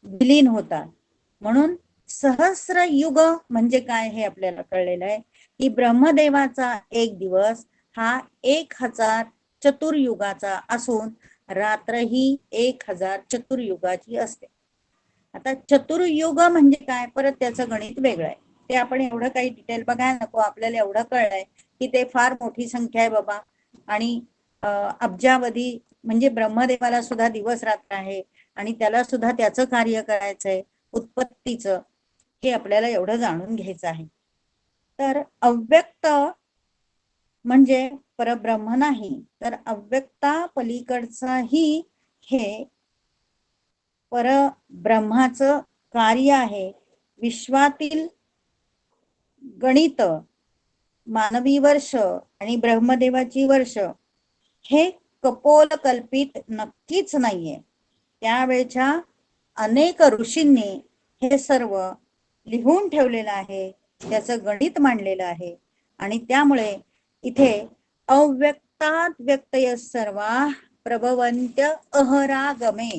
विलीन होतात. म्हणून सहस्र युग म्हणजे काय हे आपल्याला कळलेलं आहे. की ब्रह्मदेवाचा एक दिवस हा 1000 चतुर्युगाचा असून रात्र ही 1000 चतुर्युगाची असते. आता चतुर्युग म्हणजे काय, परत त्याचं गणित वेगळं आहे. ते आपण एवढं काही डिटेल बघायला नको. आपल्याला एवढं कळलंय की ते फार मोठी संख्या आहे बाबा, आणि अब्जावधी म्हणजे ब्रह्मदेवाला सुद्धा दिवस रात्र आहे, आणि त्याला सुद्धा त्याचं कार्य करायचंय उत्पत्तीचं. हे आपल्याला एवढं जाणून घ्यायचं आहे. तर अव्यक्त म्हणजे परब्रह्म नाही, तर अव्यक्ता पलीकडचाही हे परब्रह्माचं कार्य आहे. विश्वातील गणित, मानवी वर्ष आणि ब्रह्मदेवाची वर्ष हे कपोल कल्पित नक्कीच नाहीये. त्यावेळच्या अनेक ऋषींनी हे सर्व लिहून ठेवलेलं आहे, त्याचं गणित मांडलेलं आहे. आणि त्यामुळे इथे अव्यक्तात् व्यक्तय सर्वा प्रभवन्त्य अहरागमे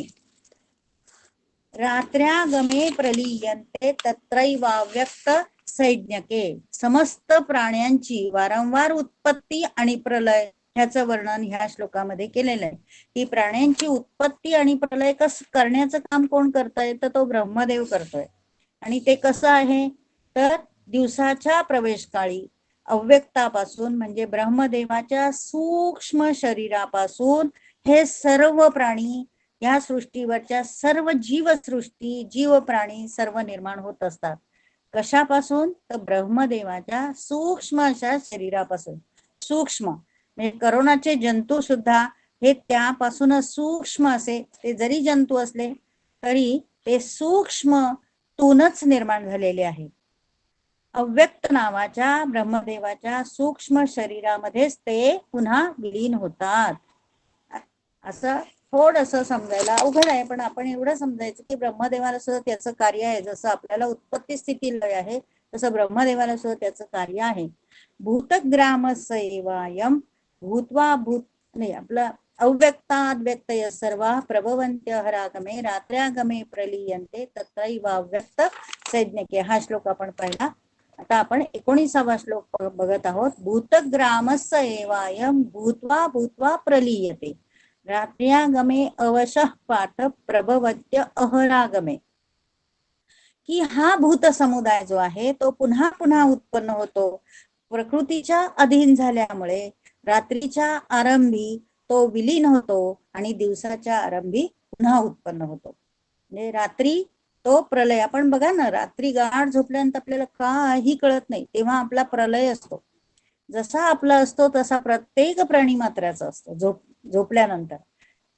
रात्र्यागमे प्रलीयन्ते तत्रैवाव्यक्त सैज्ञके. समस्त प्राण्यांची वारंवार उत्पत्ती आणि प्रलय ह्याचं वर्णन ह्या श्लोकामध्ये केलेलं आहे. की प्राण्यांची उत्पत्ती आणि प्रलय कसं करण्याचं काम कोण करतंय, तर तो ब्रह्मदेव करतोय. आणि ते कसं आहे, तर दिवसाच्या प्रवेशकाळी अव्यक्तापासून म्हणजे ब्रह्मदेवाच्या सूक्ष्म शरीरापासून हे सर्व प्राणी, या सृष्टीवरच्या सर्व जीवसृष्टी, जीव प्राणी सर्व निर्माण होत असतात. कशापासून, तर ब्रह्मदेवाच्या सूक्ष्म अशा शरीरापासून. सूक्ष्म म्हणजे करोनाचे जंतू सुद्धा हे त्यापासूनच सूक्ष्म असे, ते जरी जंतू असले तरी ते सूक्ष्म तूनच निर्माण झालेले आहे. अव्यक्त नावाच्या ब्रह्मदेवाच्या सूक्ष्म शरीरामध्येच ते पुन्हा विलीन होतात. असं थोडस समजायला अवघड आहे, पण आपण एवढं समजायचं की ब्रह्मदेवाला सुद्धा त्याचं कार्य आहे. जसं आपल्याला उत्पत्ती स्थिती लय आहे, तसं ब्रह्मदेवाला सुद्धा त्याचं कार्य आहे. भूतग्रामस्यैवायम भूत्वा भूत नाही आपलं अव्यक्ताद् व्यक्तय सर्वा प्रभवन्त्य हरागमे रात्र्यागमे प्रलीयन्ते तत्रैवाव्यक्त सैज्ञके. हा श्लोक आपण पाहिला. आता आपण 19वा श्लोक बघत आहोत. भूतग्रामस्य एवायम भूत्वा भूत्वा प्रलीयते रात्र्यागमे अवशः पाठ प्रभवत्य अहरागमे. की हा भूत समुदाय जो आहे तो पुन्हा पुन्हा उत्पन्न होतो. प्रकृतीच्या अधीन झाल्यामुळे रात्रीच्या आरंभी तो विलीन होतो आणि दिवसाच्या आरंभी पुन्हा उत्पन्न होतो. म्हणजे रात्री तो प्रलय, आपण बघा ना, रात्री गाढ झोपल्यानंतर आपल्याला काही कळत नाही, तेव्हा आपला प्रलय असतो. जसा आपला असतो तसा प्रत्येक प्राणी मात्राचा असतो. झोपल्यानंतर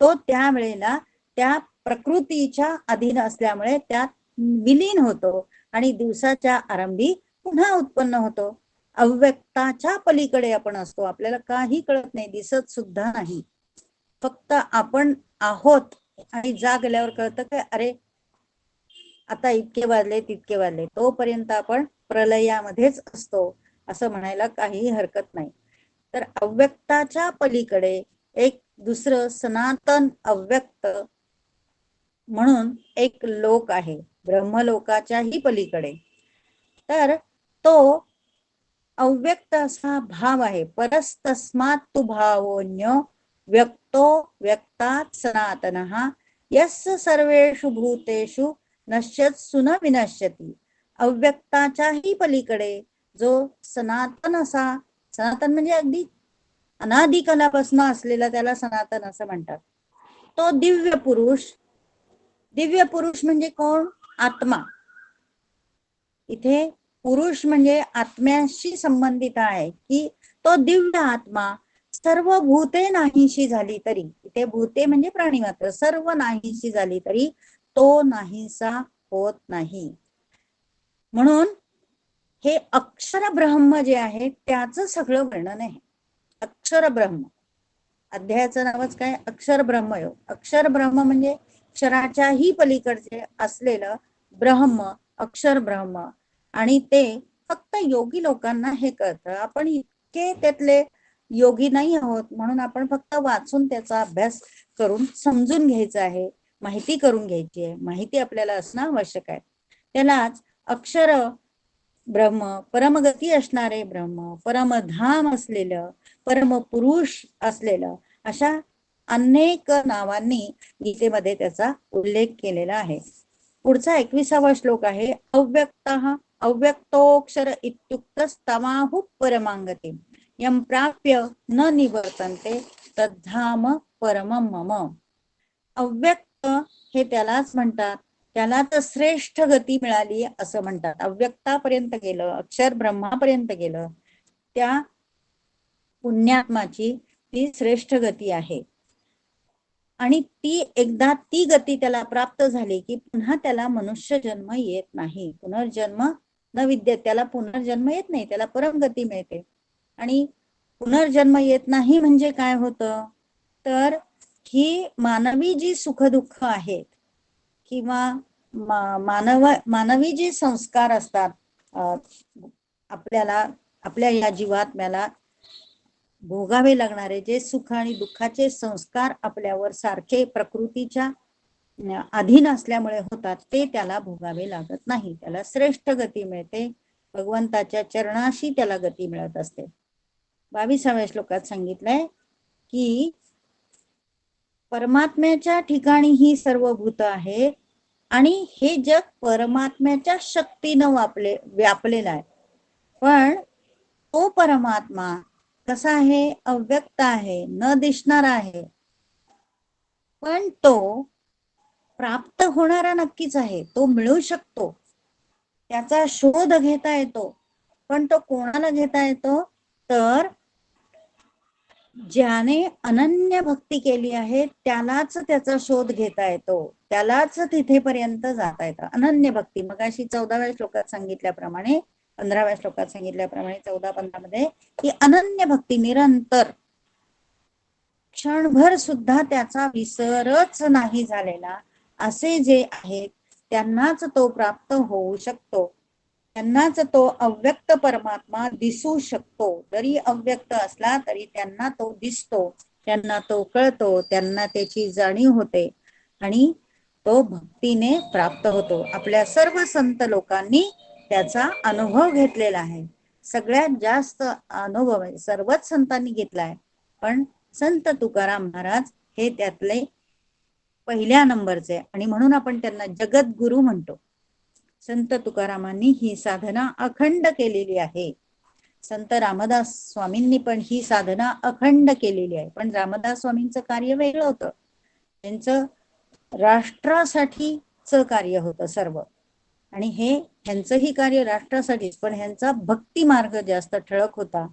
तो त्यावेळेला त्या प्रकृतीच्या अधीन असल्यामुळे त्यात विलीन होतो आणि दिवसाच्या आरंभी पुन्हा उत्पन्न होतो. अव्यक्ताच्या पलीकडे आपण असतो, आपल्याला काही कळत नाही, दिसत सुद्धा नाही. फक्त आपण आहोत आणि जागल्यावर कळतं की अरे आता इतके वाजले तितके वाजले. तोपर्यंत आपण प्रलयामध्येच असतो असं म्हणायला काही हरकत नाही. तर अव्यक्ताच्या पलीकडे एक दुसरं सनातन अव्यक्त म्हणून एक लोक आहे, ब्रह्मलोकाच्याही पलीकडे. तर तो अव्यक्त असा भाव आहे. परस्तस्मात् तु भावोऽन्यो व्यक्तो व्यक्तात् सनातनः यस्य सर्वेषु भूतेषु नश्यत्सु न विनश्यति. अव्यक्ताच्याही पलीकडे जो सनातन असा, सनातन म्हणजे अगदी अनादिकालापासून असलेला, त्याला सनातन असं म्हणतात. तो दिव्य पुरुष. दिव्य पुरुष म्हणजे कोण, आत्मा. इथे पुरुष म्हणजे आत्म्याशी संबंधित आहे की तो दिव्य आत्मा सर्व भूते नाहीशी झाली तरी, इथे भूते म्हणजे प्राणी मात्र, सर्व नाहीशी झाली तरी तो नाहीसा होत नाही. म्हणून हे अक्षर ब्रह्म जे आहे त्याचं सगळं वर्णन आहे. अक्षर ब्रह्म अध्यायाचं नावच काय, अक्षर ब्रह्मयोग. अक्षर ब्रह्म म्हणजे अक्षराच्याही पलीकडचे असलेलं ब्रह्म, अक्षर ब्रह्म. आणि ते फक्त योगी लोकांना हे कळतं. आपण इतके त्यातले योगी नाही आहोत, म्हणून आपण फक्त वाचून त्याचा अभ्यास करून समजून घ्यायचा आहे, माहिती करून घ्यायची आहे. माहिती आपल्याला असणं आवश्यक आहे. त्यालाच अक्षर ब्रह्म, परमगती असणारे ब्रह्म, परमधाम असलेलं, परमपुरुष असलेलं, अशा अनेक नावांनी गीतेमध्ये त्याचा उल्लेख केलेला आहे. पुढचा 21वा श्लोक आहे, अव्यक्तः अव्यक्तोक्षर इत्युक्तस्तमाहु परमांगती यम प्राप्य न निवर्तन्ते तद्धाम परमं मम. अव्यक्त हे त्यालाच म्हणतात, त्याला तर श्रेष्ठ गती मिळाली असं म्हणतात. अव्यक्तापर्यंत गेलं, अक्षर ब्रह्मापर्यंत गेलं, त्या पुण्यात्माची ती श्रेष्ठ गती आहे. आणि ती एकदा ती गती त्याला प्राप्त झाली की पुन्हा त्याला मनुष्य जन्म येत नाही, पुनर्जन्म न विद्येत, त्याला पुनर्जन्म येत नाही, त्याला परम गती मिळते. आणि पुनर्जन्म येत नाही म्हणजे काय होतं, तर ही मानवी जी सुखदुःख आहेत किंवा मानवी जे संस्कार असतात, आपल्याला आपल्या या जीवात्म्याला भोगावे लागणारे जे सुख आणि दुःखाचे संस्कार आपल्यावर सारखे प्रकृतीच्या अधीन असल्यामुळे होतात, ते त्याला भोगावे लागत नाही, त्याला श्रेष्ठ गती मिळते, भगवंताच्या चरणाशी त्याला गती मिळत असते. 22व्या श्लोकात सांगितलंय की परमात्म्याच्या ठिकाणी ही सर्व भूत आहेत आणि हे जग परमात्म्याच्या शक्तीनं व्यापलेलं आहे. पण तो परमात्मा कसा आहे, अव्यक्त आहे, न दिसणारा आहे, पण तो प्राप्त होणारा नक्कीच आहे, तो मिळू शकतो, त्याचा शोध घेता येतो. पण तो कोणाला घेता येतो, तर ज्याने अनन्य भक्ती केली आहे त्यालाच त्याचा शोध घेता येतो, त्यालाच तिथेपर्यंत जाता येतं. अनन्य भक्ती मगाशी 14व्या श्लोकात सांगितल्याप्रमाणे, 15व्या श्लोकात सांगितल्याप्रमाणे 14-15 मध्ये की अनन्य भक्ती, निरंतर क्षणभर सुद्धा त्याचा विसरच नाही झालेला असे जे आहेत त्यांनाच तो प्राप्त होऊ शकतो, त्यांनाच तो अव्यक्त परमात्मा दिसू शकतो. जरी अव्यक्त असला तरी त्यांना तो दिसतो, त्यांना तो कळतो, त्यांना त्याची जाणीव होते आणि तो भक्तीने प्राप्त होतो. आपल्या सर्व संत लोकांनी त्याचा अनुभव घेतलेला आहे. सगळ्यात जास्त अनुभव सर्वच संतांनी घेतलाय, पण संत तुकाराम महाराज हे त्यातले पहिल्या नंबरचे, आणि म्हणून आपण त्यांना जगद्गुरु म्हणतो. संत तुकारामांनी ही साधना अखंड केलेली आहे. संत रामदास स्वामींनी पण ही साधना अखंड केलेली आहे. पण रामदास स्वामींचं कार्य वेगळं होतं, त्यांचं राष्ट्रासाठीच कार्य होतं सर्व, आणि हे ह्यांचंही कार्य राष्ट्रासाठीच, पण ह्यांचा भक्ती मार्ग जास्त ठळक होता.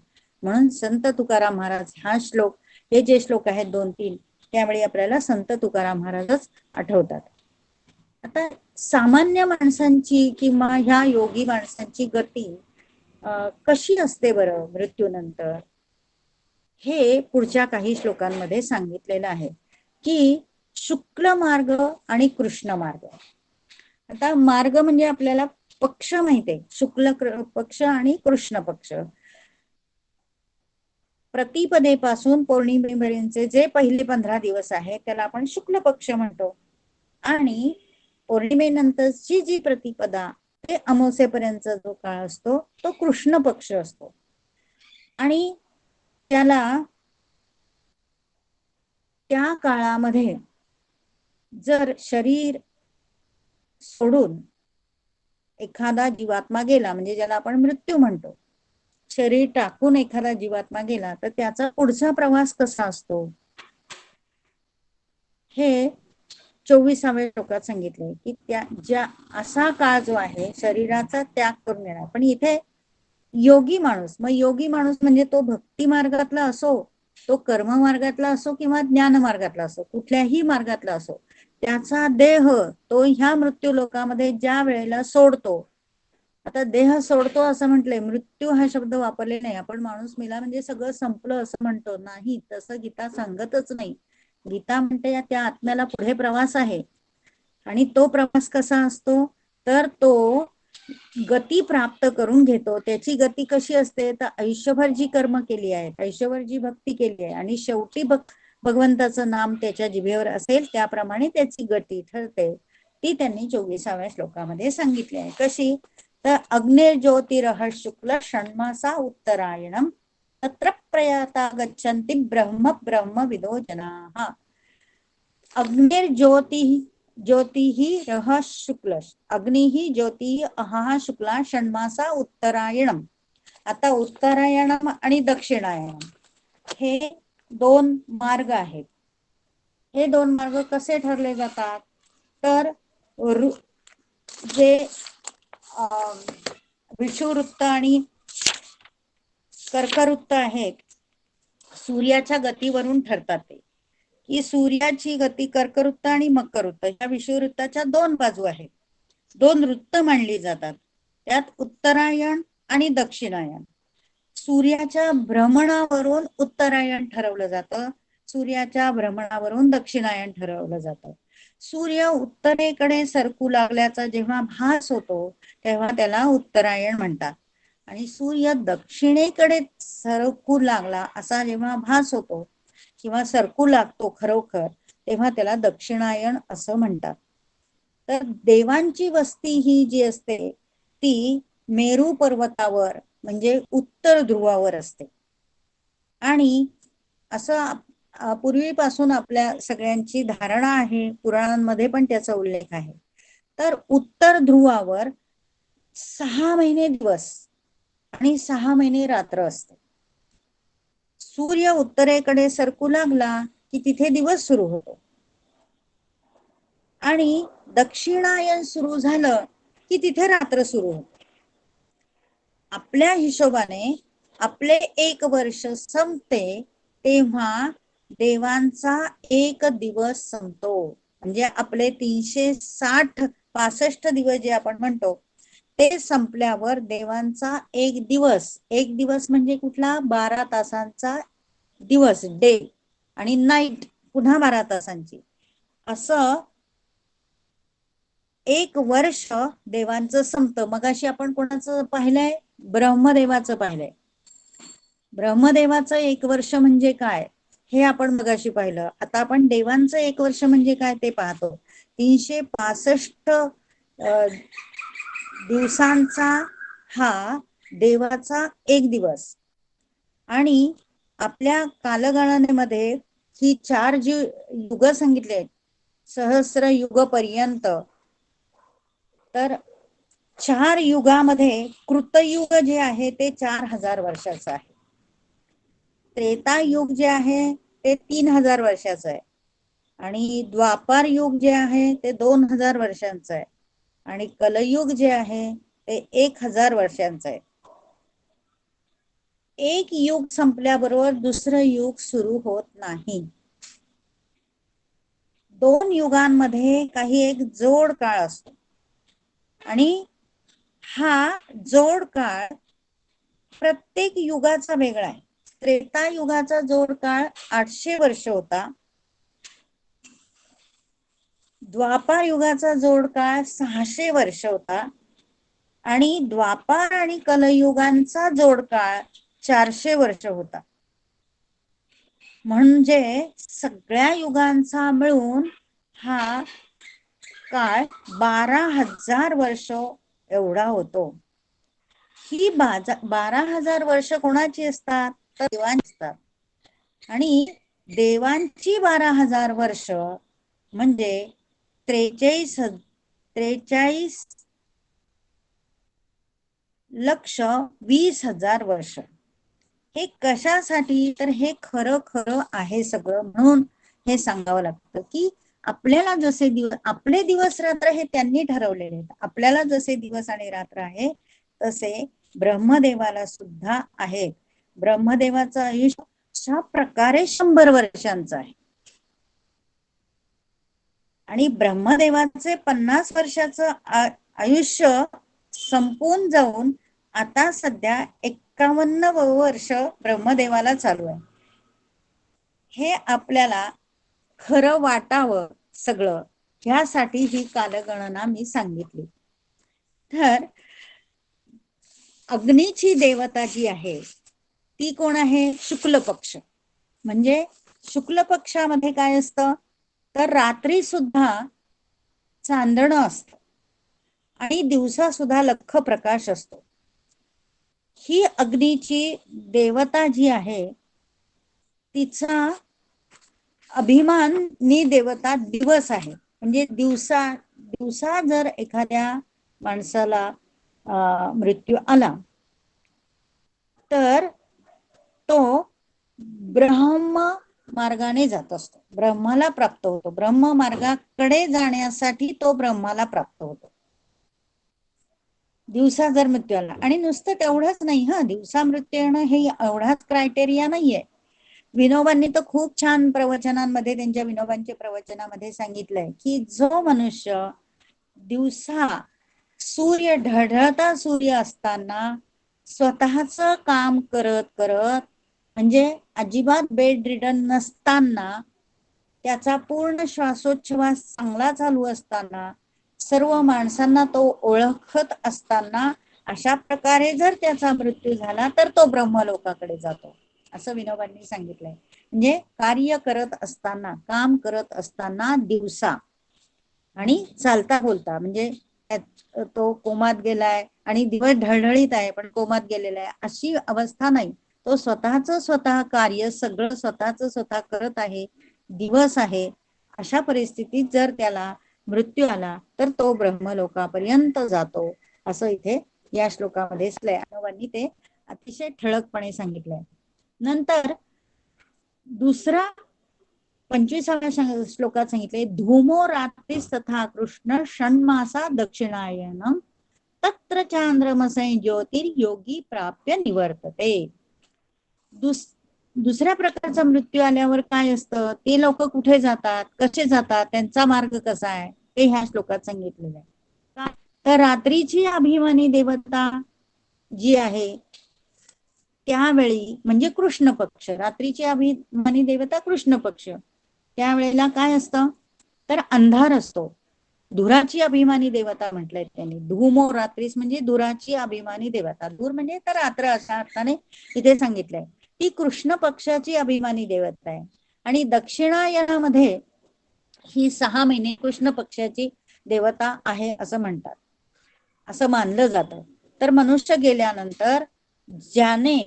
म्हणून संत तुकाराम महाराज हा श्लोक, हे जे श्लोक आहेत 2-3, त्यावेळी आपल्याला संत तुकाराम महाराजच आठवतात. आता सामान्य माणसांची किंवा ह्या योगी माणसांची गती कशी असते बरं मृत्यूनंतर, हे पुढच्या काही श्लोकांमध्ये सांगितलेलं आहे की शुक्ल मार्ग आणि कृष्ण मार्ग. आता मार्ग म्हणजे आपल्याला पक्ष माहिती आहे, शुक्ल पक्ष आणि कृष्ण पक्ष. प्रतिपदेपासून पौर्णिमेपर्यंतचे जे पहिले 15 दिवस आहेत त्याला आपण शुक्ल पक्ष म्हणतो, आणि पौर्णिमेनंतरची जी प्रतिपदा ते अमावस्येपर्यंत जो काळ असतो तो कृष्ण पक्ष असतो. आणि त्याला त्या काळामध्ये जर शरीर सोडून एखादा जीवात्मा गेला, म्हणजे ज्याला आपण मृत्यू म्हणतो, शरीर टाकून एखादा जीवात्मा गेला तर त्याचा पुढचा प्रवास कसा असतो हे 24व्या श्लोकात सांगितलंय की त्या ज्या असा काळ जो आहे शरीराचा त्याग करून येणार. पण इथे योगी माणूस, मग योगी माणूस म्हणजे तो भक्ती मार्गातला असो, तो कर्म मार्गातला असो किंवा ज्ञान मार्गातला असो, कुठल्याही मार्गातला असो, त्याचा देह तो ह्या मृत्यू लोकामध्ये ज्या वेळेला सोडतो. आता देह सोडतो असं म्हटलंय, मृत्यू हा शब्द वापरले नाही आपण. माणूस मेला म्हणजे सगळं संपलं असं म्हणतो, नाही, तसं गीता सांगतच नाही. गीता म्हणते त्या आत्म्याला पुढे प्रवास आहे, आणि तो प्रवास कसा असतो, तर तो गती प्राप्त करून घेतो. त्याची गती कशी असते, तर आयुष्यभर जी कर्म केली आहे, आयुष्यभर जी भक्ती केली आहे, आणि शेवटी भगवंताचं नाम त्याच्या जिभेवर असेल त्याप्रमाणे त्याची गती ठरते. ती त्यांनी 24व्या श्लोकामध्ये सांगितली आहे. कशी, तर अग्निर्ज्योतिरः शुक्ल षण्मासा उत्तरायणम तत्र प्रयाता गच्छन्ति ब्रह्म ब्रह्मविदो जनाः. अग्निर्ज्योति ज्योतिः रः शुक्ल अग्निः ज्योतिः अहः शुक्ला षण्मासा उत्तरायणम. आता उत्तरायणम आणि दक्षिणायणम हे दोन मार्ग आहेत. हे दोन मार्ग कसे ठरले जातात तर जे विषुववृत्त आणि कर्कवृत्त आहेत सूर्याच्या गतीवरून ठरतात ते की सूर्याची गती कर्कवृत्त आणि मकरवृत्त या विषुववृत्ताच्या दोन बाजू आहेत. दोन वृत्त मानली जातात. त्यात उत्तरायण आणि दक्षिणायन. सूर्याच्या भ्रमणावरून उत्तरायण ठरवलं जातं. सूर्याच्या भ्रमणावरून दक्षिणायन ठरवलं जातं. सूर्य उत्तरेकडे सरकू लागल्याचा जेव्हा भास होतो तेव्हा त्याला उत्तरायण म्हणतात आणि सूर्य दक्षिणेकडे सरकू लागला असा जेव्हा भास होतो किंवा सरकू लागतो खरोखर तेव्हा त्याला दक्षिणायन असं म्हणतात. तर देवांची वस्ती ही जी असते ती मेरू पर्वतावर म्हणजे उत्तर ध्रुवावर असते आणि असं पूर्वीपासून आपल्या सगळ्यांची धारणा आहे. पुराणांमध्ये पण त्याचा उल्लेख आहे. तर उत्तर ध्रुवावर 6 महिने दिवस आणि 6 महिने रात्र असते. सूर्य उत्तरेकडे सरकू लागला की तिथे दिवस सुरू होतो आणि दक्षिणायन सुरू झालं की तिथे रात्र सुरू होते. आपल्या हिशोबाने आपले 1 वर्ष संपते तेव्हा देवांचा 1 दिवस संपतो. म्हणजे आपले 365 दिवस जे आपण म्हणतो ते संपल्यावर देवांचा 1 दिवस म्हणजे कुठला 12 तासांचा दिवस डे आणि नाईट पुन्हा 12 तासांची असं 1 वर्ष देवांचं संपतं. मगाशी आपण कोणाचं पाहिलंय ब्रह्मदेवाचं पाहिलंय. ब्रह्मदेवाचं 1 वर्ष म्हणजे काय हे आपण मगाशी पाहिलं. आता आपण देवांचं 1 वर्ष म्हणजे काय ते पाहतो. 365 दिवसांचा हा देवाचा 1 दिवस आणि आपल्या कालगणनेमध्ये ही 4 जी युग सांगितले आहेत सहस्र युग पर्यंत. तर 4 युगामध्ये कृतयुग जे आहे ते 4000 वर्षाचं आहे. त्रेतायुग जे आहे ते 3000 वर्षाचं आहे आणि द्वापार युग जे आहे ते 2000 वर्षांचं आहे आणि कलयुग जे आहे ते 1000 वर्षांचं आहे. एक युग संपल्याबरोबर दुसरं युग सुरू होत नाही. 2 युगांमध्ये काही एक जोड काळ असतो आणि हा जोड काळ प्रत्येक युगाचा वेगळा आहे. त्रेतायुगाचा जोड काळ 800 वर्ष होता. द्वापार युगाचा जोड काळ 600 वर्ष होता आणि द्वापार आणि कलयुगांचा जोड काळ 400 वर्ष होता. म्हणजे सगळ्या युगांचा मिळून हा काळ 12,000 वर्ष एवढा होतो. ही 12,000 वर्ष कोणाची असतात तर देवांची असतात आणि देवांची 12,000 वर्ष म्हणजे 43,20,000 वर्ष. हे कशासाठी तर हे खरं खरं आहे सगळं म्हणून हे सांगावं लागतं की आपल्याला जसे दिवस आपले दिवस रात्र हे त्यांनी ठरवलेले आहेत. आपल्याला जसे दिवस आणि रात्र आहे तसे ब्रह्मदेवाला सुद्धा आहेत. ब्रह्मदेवाचं आयुष्य अशा प्रकारे 100 वर्षांचं आहे आणि ब्रह्मदेवाचे 50 वर्षाचं आयुष्य संपून जाऊन आता सध्या 51 वर्ष ब्रह्मदेवाला चालू आहे. हे आपल्याला खरं वाटावं सगळं ह्यासाठी ही कालगणना मी सांगितली. तर अग्नीची देवता जी आहे ती कोण आहे शुक्ल पक्ष. म्हणजे शुक्ल पक्षामध्ये काय असतं तर रात्री सुद्धा चांदणं असतं आणि दिवसा सुद्धा लख्ख प्रकाश असतो. ही अग्नीची देवता जी आहे तिचा अभिमानी देवता दिवस आहे. म्हणजे दिवसा जर एखाद्या माणसाला मृत्यू आला तर तो ब्रह्म मार्गाने जात असतो, ब्रह्माला प्राप्त होतो. ब्रह्म मार्गाकडे जाण्यासाठी तो ब्रह्माला प्राप्त होतो दिवसा जर मृत्यू आला. आणि नुसतं तेवढंच नाही, दिवसा मृत्यू येणं हे एवढाच क्रायटेरिया नाहीये. विनोबांनी तर खूप छान प्रवचनांमध्ये, त्यांच्या विनोबांच्या प्रवचनामध्ये सांगितलंय की जो मनुष्य दिवसा सूर्य ढळढळता सूर्य असताना स्वतःच काम करत करत, म्हणजे अजिबात बेड रिडन नसताना, त्याचा पूर्ण श्वासोच्छवास चांगला चालू असताना, सर्व माणसांना तो ओळखत असताना, अशा प्रकारे जर त्याचा मृत्यू झाला तर तो ब्रह्मलोकाकडे जातो असं विनोबांनी सांगितलंय. म्हणजे कार्य करत असताना, काम करत असताना दिवसा, आणि चालता बोलता, म्हणजे तो कोमात गेलाय आणि दिवस ढळढळीत आहे पण कोमात गेलेला आहे अशी अवस्था नाही. तो स्वतः कार्य सगळं स्वतः करत आहे, दिवस आहे. अशा परिस्थितीत जर त्याला मृत्यू आला तर तो ब्रह्मलोकापर्यंत जातो असं इथे या श्लोकामध्ये विनोबांनी ते अतिशय ठळकपणे सांगितलंय. नंतर दुसरा 25व्या श्लोकात सांगितले, धूमो रात्रीस तथा कृष्ण षण्मासा दक्षिणायनम तत्र चांद्रमसै ज्योतिर्योगी प्राप्य निवर्तते. दुसऱ्या प्रकारचा मृत्यू आल्यावर काय असतं, ते लोक कुठे जातात, कसे जातात, त्यांचा मार्ग कसा आहे ते ह्या श्लोकात सांगितलेलं आहे. तर रात्रीची अभिमानी देवता जी आहे त्यावेळी, म्हणजे कृष्ण पक्ष, रात्रीची अभिमानी देवता कृष्ण पक्ष, त्यावेळेला काय असतं तर अंधार असतो. धुराची अभिमानी देवता म्हटलंय त्यांनी. धूमो रात्रीस म्हणजे धुराची अभिमानी देवता, धूर म्हणजे तर रात्र अशा अर्थाने इथे सांगितलंय. ती कृष्ण पक्षाची अभिमानी देवता आहे. आणि दक्षिणायनामध्ये ही 6 महिने कृष्ण पक्षाची देवता आहे असं म्हणतात, असं मानलं जातं. तर मनुष्य गेल्यानंतर ज्याने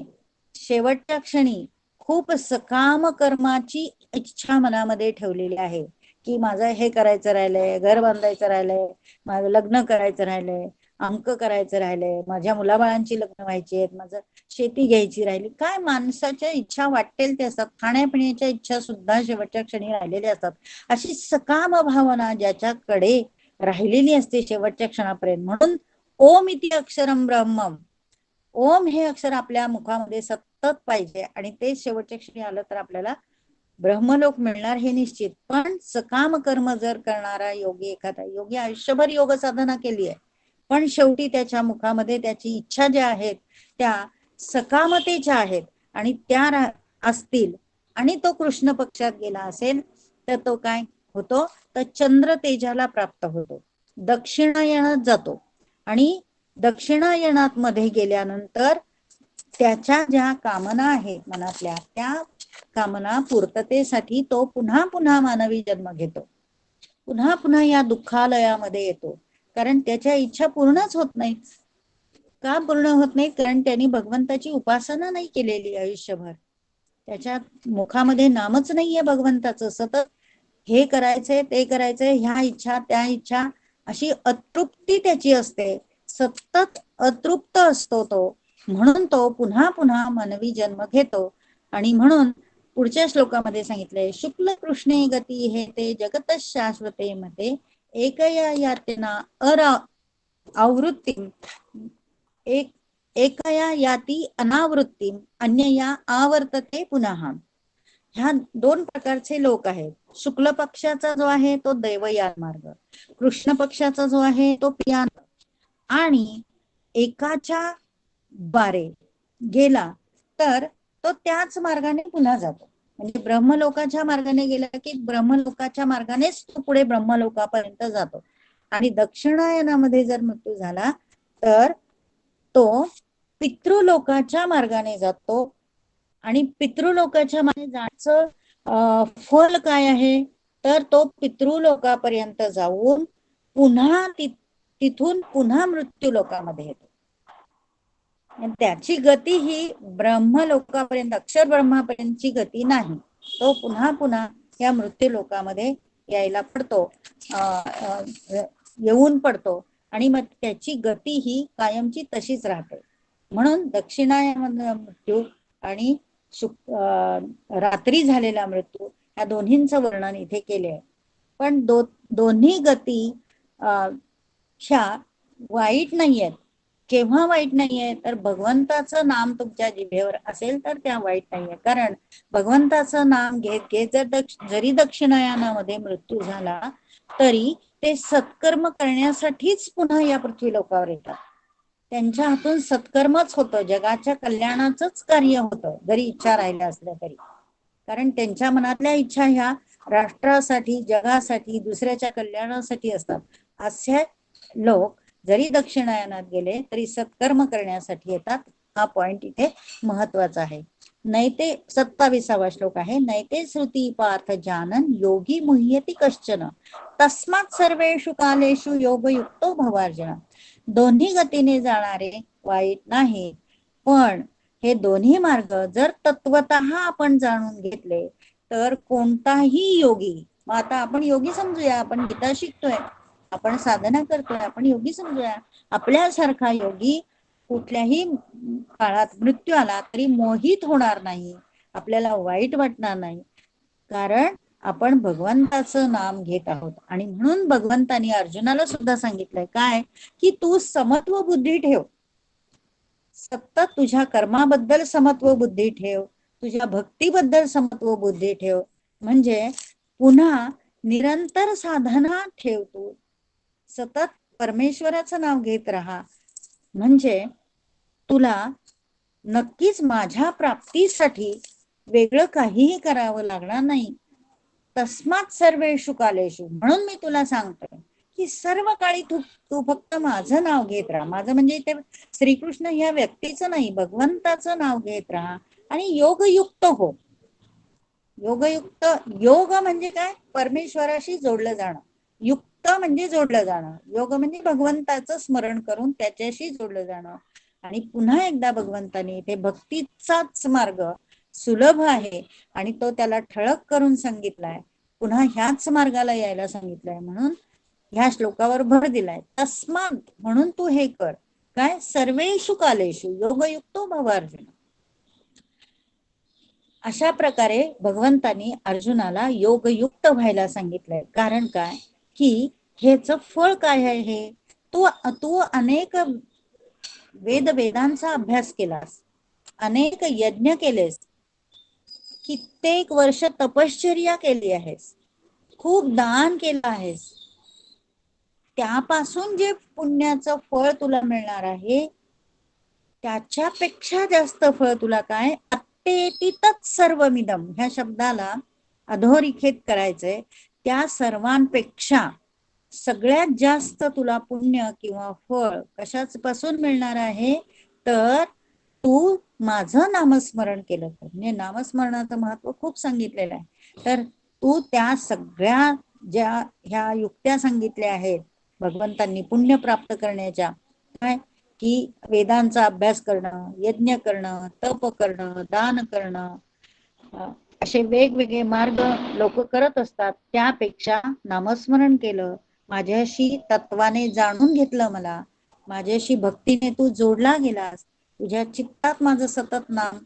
शेवटच्या क्षणी खूप सकाम कर्माची इच्छा मनामध्ये ठेवलेली आहे की माझं हे करायचं राहिलंय, घर बांधायचं राहिलंय, माझं लग्न करायचं राहिलंय, अंक करायचं राहिलंय, माझ्या मुलाबाळांची लग्न व्हायची आहेत, माझं शेती घ्यायची राहिली, काय माणसाच्या इच्छा वाटेल ते असतात, खाण्यापिण्याच्या इच्छा सुद्धा शेवटच्या क्षणी राहिलेल्या असतात. अशी सकाम भावना ज्याच्याकडे राहिलेली असते शेवटच्या क्षणापर्यंत. म्हणून ओम इति अक्षरम ब्रह्मम, ओम हे अक्षर आपल्या मुखामध्ये सतत पाहिजे आणि ते शेवटच्या क्षणी आलं तर आपल्याला ब्रह्मलोक मिळणार हे निश्चित. पण सकाम कर्म जर करणारा योगी, एखादा योगी आयुष्यभर योग साधना केली आहे पण शेवटी त्याच्या मुखामध्ये त्याची इच्छा ज्या आहेत त्या सकामतेच्या आहेत आणि त्या असतील आणि तो कृष्ण पक्षात गेला असेल तर तो काय होतो तर चंद्र तेजाला प्राप्त होतो, दक्षिणायनात जातो. आणि दक्षिणायनात मध्ये गेल्यानंतर त्याच्या ज्या कामना आहेत मनातल्या त्या कामना पूर्ततेसाठी तो पुन्हा पुन्हा मानवी जन्म घेतो, पुन्हा पुन्हा या दुःखालयामध्ये येतो. कारण त्याच्या इच्छा पूर्णच होत नाही. का पूर्ण होत नाही? कारण त्यांनी भगवंताची उपासना नाही केलेली आयुष्यभर, त्याच्या मुखामध्ये नामच नाहीये भगवंताचं. सतत हे करायचंय ते करायचंय, ह्या इच्छा त्या इच्छा, अशी अतृप्ती त्याची असते, सतत अतृप्त असतो तो. म्हणून तो पुन्हा पुन्हा मानवी जन्म घेतो. आणि म्हणून पुढच्या श्लोकामध्ये सांगितलंय, शुक्ल कृष्णे गती हे ते जगत शाश्वते मते एकया यातना आवृत्ती एकया याती अनावृत्ती अन्यया आवर्तते पुन्हा. ह्या 2 प्रकारचे लोक आहेत. शुक्ल पक्षाचा जो आहे तो दैवयान मार्ग, कृष्ण पक्षाचा जो आहे तो पियान. आणि एकाच्या बारे गेला तर तो त्याच मार्गाने पुन्हा जातो. म्हणजे ब्रह्मलोकाच्या मार्गाने गेला की ब्रह्मलोकाच्या मार्गानेच तो पुढे ब्रह्मलोकापर्यंत जातो. आणि दक्षिणायनामध्ये जर मृत्यू झाला तर तो पितृलोकाच्या मार्गाने जातो. आणि पितृलोकाच्या मार्गाने जाण्याचं फल काय आहे तर तो पितृलोकापर्यंत जाऊन पुन्हा तिथून पुन्हा मृत्यू लोकामध्ये येतो. आणि त्याची गती ही ब्रह्मलोकापर्यंत, अक्षर ब्रह्मापर्यंतची गती नाही. तो पुन्हा पुन्हा या मृत्यू लोकामध्ये यायला पडतो, येऊन पडतो, आणि मग त्याची गती ही कायमची तशीच राहते. म्हणून दक्षिणायन मृत्यू आणि रात्री झालेला मृत्यू या दोन्हींचं वर्णन इथे केले आहे. पण दोन्ही गती ह्या वाईट नाहीयेत. केव्हा वाईट नाहीये तर भगवंताचं नाम तुमच्या जिभेवर असेल तर त्या वाईट नाहीये. कारण भगवंताचं नाम घेत घेत जरी दक्षिणायनामध्ये मृत्यू झाला तरी ते सत्कर्म करण्यासाठीच पुन्हा या पृथ्वी लोकावर येतात. त्यांच्या हातून सत्कर्मच होतं, जगाच्या कल्याणाचंच कार्य होतं, जरी इच्छा राहिल्या असल्या तरी. कारण त्यांच्या मनातल्या इच्छा ह्या राष्ट्रासाठी, जगासाठी, दुसऱ्याच्या कल्याणासाठी असतात. असे लोक जरी दक्षिणायनात गेले तरी सत्कर्म करण्यासाठी येतात. हा पॉइंट इथे महत्वाचा आहे. नैते 27वा श्लोक आहे. नैते श्रुती पार्थ जानन योगी मुह्यति कश्चन तस्मात् सर्वेषु कालेषु योगयुक्तो भवार्जुन. दोन्ही गतीने जाणारे वाईट नाही, पण हे दोन्ही मार्ग जर तत्वतः आपण जाणून घेतले तर कोणताही योगी, मग आता आपण योगी समजूया, आपण गीता शिकतोय, आपण साधना करतोय, आपण योगी समजूया, आपल्यासारखा योगी कुठल्याही काळात मृत्यू आला तरी मोहित होणार नाही, आपल्याला वाईट वाटणार नाही, कारण आपण भगवंताचं नाम घेत आहोत. आणि म्हणून भगवंतानी अर्जुनाला सुद्धा सांगितलंय काय, की तू समत्व बुद्धी ठेव, सतत तुझ्या कर्माबद्दल समत्व बुद्धी ठेव, तुझ्या भक्तीबद्दल समत्व बुद्धी ठेव, म्हणजे पुन्हा निरंतर साधना ठेव, तू सतत परमेश्वराचं नाव घेत राहा, म्हणजे तुला नक्कीच माझ्या प्राप्तीसाठी वेगळं काहीही करावं लागणार नाही. तस्मात सर्वेषु कालेषु, म्हणून मी तुला सांगतोय की सर्व काळी तू फक्त माझं नाव घेत राहा. माझं म्हणजे इथे श्रीकृष्ण ह्या व्यक्तीचं नाही, भगवंताचं नाव घेत राहा आणि योगयुक्त हो. योगयुक्त, योग म्हणजे काय, परमेश्वराशी जोडलं जाणं. युक्त म्हणजे जोडलं जाणं, योग म्हणजे भगवंताचं स्मरण करून त्याच्याशी जोडलं जाणं. आणि पुन्हा एकदा भगवंतानी इथे भक्तीचाच मार्ग सुलभ आहे आणि तो त्याला ठळक करून सांगितलाय, पुन्हा ह्याच मार्गाला यायला सांगितलंय, म्हणून ह्या श्लोकावर भर दिलाय. तस्मात, म्हणून तू हे कर काय, सर्वेषु कालेषु योगयुक्तो भव अर्जुन. अशा प्रकारे भगवंतानी अर्जुनाला योगयुक्त व्हायला सांगितलंय. कारण काय, की हेच फळ काय आहे, तू अनेक वेदांचा अभ्यास केलास, अनेक यज्ञ केलेस, कित्येक वर्ष तपश्चर्या केली आहेस, खूप दान केलं आहेस, त्यापासून जे पुण्याचं फळ तुला मिळणार आहे त्याच्यापेक्षा जास्त फळ तुला काय, अत्तेतितच सर्वमिदम ह्या शब्दाला अधोरेखित करायचंय. त्या सर्वांपेक्षा सगळ्यात जास्त तुला पुण्य किंवा फळ कशाच पासून मिळणार आहे, तर तू माझं नामस्मरण केलं तर. म्हणजे नामस्मरणाचं महत्व खूप सांगितलेलं आहे. तर तू त्या सगळ्या ज्या ह्या युक्त्या सांगितल्या आहेत भगवंतांनी पुण्य प्राप्त करण्याच्या, काय की वेदांचा अभ्यास करणं, यज्ञ करणं, तप करणं, दान करणं, असे वेगवेगळे मार्ग लोक करत असतात, त्यापेक्षा नामस्मरण केलं, माझ्याशी तत्वाने जाणून घेतलं, मला माझ्याशी भक्तीने तू जोडला गेलास, तुझ्या चित्तात माझं सतत नाम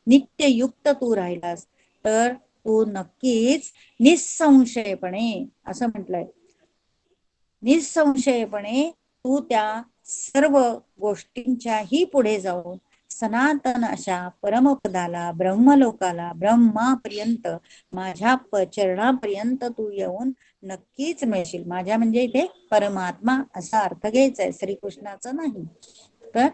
नित्ययुक्त तू राहिलास, तर तू नक्कीच निसंशयपणे, असं म्हटलंय, निसंशयपणे तू त्या सर्व गोष्टींच्याही पुढे जाऊन सनातन अशा परमपदाला, ब्रह्मलोकाला, ब्रह्मापर्यंत, माझ्या चरणापर्यंत तू येऊन नक्कीच मिळशील. माझ्या म्हणजे इथे परमात्मा असा अर्थ घ्यायचा आहे, श्रीकृष्णाचा नाही. तर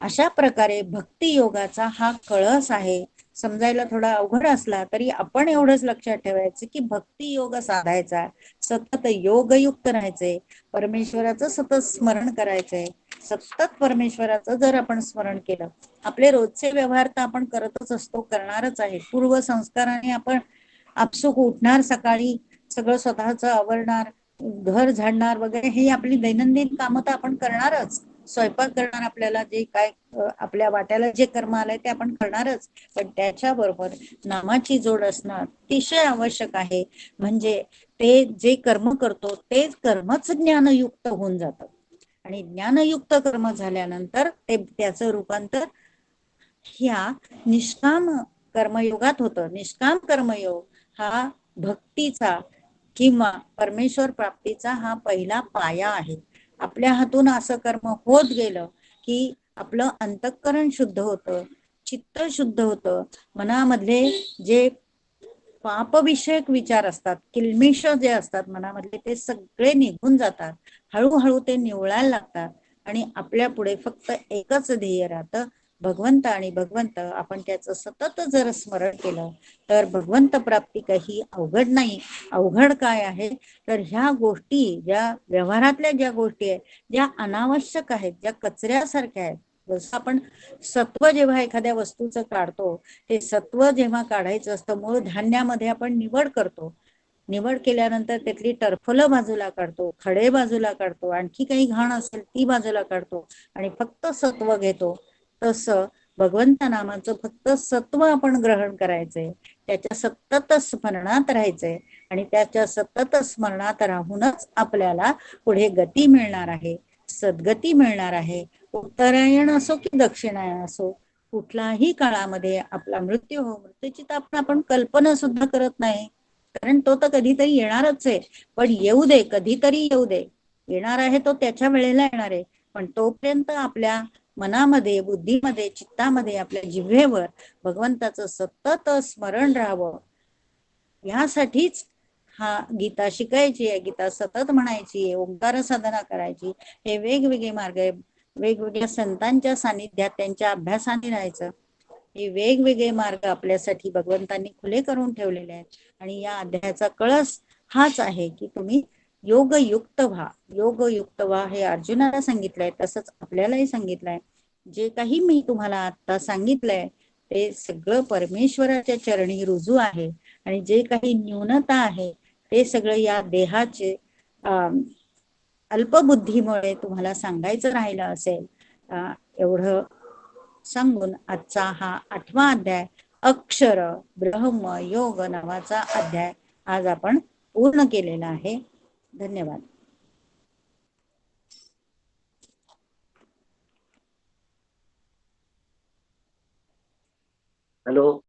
अशा प्रकारे भक्ती योगाचा हा कळस आहे. समजायला थोडा अवघड असला तरी आपण एवढंच लक्षात ठेवायचं की भक्ती योग साधायचा, सतत योगयुक्त राहायचंय, परमेश्वराचं सतत स्मरण करायचंय. सतत परमेश्वराचं जर आपण स्मरण केलं, आपले रोजचे व्यवहार तर आपण करतच असतो, करणारच आहे. पूर्व संस्काराने आपण आपसुक उठणार, सकाळी सगळं स्वतःच आवरणार, घर झाडणार वगैरे ही आपली दैनंदिन कामं तर आपण करणारच. स्वयंपाक करणार, आपल्याला जे काय आपल्या वाट्याला जे कर्म आलंय ते आपण करणारच. पण त्याच्याबरोबर नामाची जोड असणं अतिशय आवश्यक आहे. म्हणजे ते जे कर्म करतो तेच कर्मच ज्ञानयुक्त होऊन जातं. आणि ज्ञानयुक्त कर्म झाल्यानंतर ते त्याचं रूपांतर ह्या निष्काम कर्मयोगात होतं. निष्काम कर्मयोग हा भक्तीचा किंवा परमेश्वर प्राप्तीचा हा पहिला पाया आहे. आपल्या हातून असं कर्म होत गेलं की आपलं अंतःकरण शुद्ध होतं, चित्त शुद्ध होतं. मनामधले जे पापविषयक विचार असतात, किलमिष जे असतात मनामधले, ते सगळे निघून जातात. हळूहळू ते निवळायला लागतात आणि आपल्या पुढे फक्त एकच ध्येय राहतं, भगवंत आणि भगवंत. आपण त्याचं सतत जर स्मरण केलं तर भगवंत प्राप्ती काही अवघड नाही. अवघड काय आहे तर ह्या गोष्टी, ज्या व्यवहारातल्या ज्या गोष्टी आहेत, ज्या अनावश्यक आहेत, ज्या कचऱ्यासारख्या आहेत, जसं आपण सत्व जेव्हा एखाद्या वस्तूचं काढतो, ते सत्व जेव्हा काढायचं असतं, मूळ धान्यामध्ये आपण निवड करतो. निवड केल्यानंतर त्यातली टरफलं बाजूला काढतो, खडे बाजूला काढतो, आणखी काही घाण असेल ती बाजूला काढतो आणि फक्त सत्व घेतो. तसं भगवंत नामाचं फक्त सत्व आपण ग्रहण करायचंय, त्याच्या सतत स्मरणात राहायचंय आणि त्याच्या सतत स्मरणात राहूनच आपल्याला पुढे गती मिळणार आहे, सद्गती मिळणार आहे. उत्तरायण असो की दक्षिणायन असो, कुठलाही काळामध्ये आपला मृत्यू हो, मृत्यूची तर आपण कल्पना सुद्धा करत नाही, कारण तो तर कधीतरी येणारच आहे. पण येऊ दे, कधीतरी येऊ दे, येणार आहे तो त्याच्या वेळेला येणार आहे. पण तोपर्यंत आपल्या मनामध्ये, बुद्धीमध्ये, चित्तामध्ये, आपल्या जिव्हेवर भगवंताचं सतत स्मरण राहावं, यासाठीच हा गीता शिकायची आहे, गीता सतत म्हणायची आहे, ओंकार साधना करायची. हे वेगवेगळे मार्ग आहे. वेगवेगळ्या संतांच्या सानिध्यात त्यांच्या अभ्यासाने राहायचं. हे वेगवेगळे मार्ग आपल्यासाठी भगवंतांनी खुले करून ठेवलेले आहेत. आणि या अध्यायाचा कळस हाच आहे की तुम्ही योगयुक्त व्हा. योगयुक्त व्हा हे अर्जुनाला सांगितलंय, तसंच आपल्यालाही सांगितलंय. जे काही मी तुम्हाला आता सांगितलंय ते सगळं परमेश्वराच्या चरणी रुजू आहे. आणि जे काही न्यूनता आहे ते सगळं या देहाचे अल्पबुद्धीमुळे तुम्हाला सांगायचं राहिलं असेल. एवढं सांगून आजचा हा 8वा अध्याय, अक्षर ब्रह्म योग नावाचा अध्याय आज आपण पूर्ण केलेला आहे. धन्यवाद. हॅलो.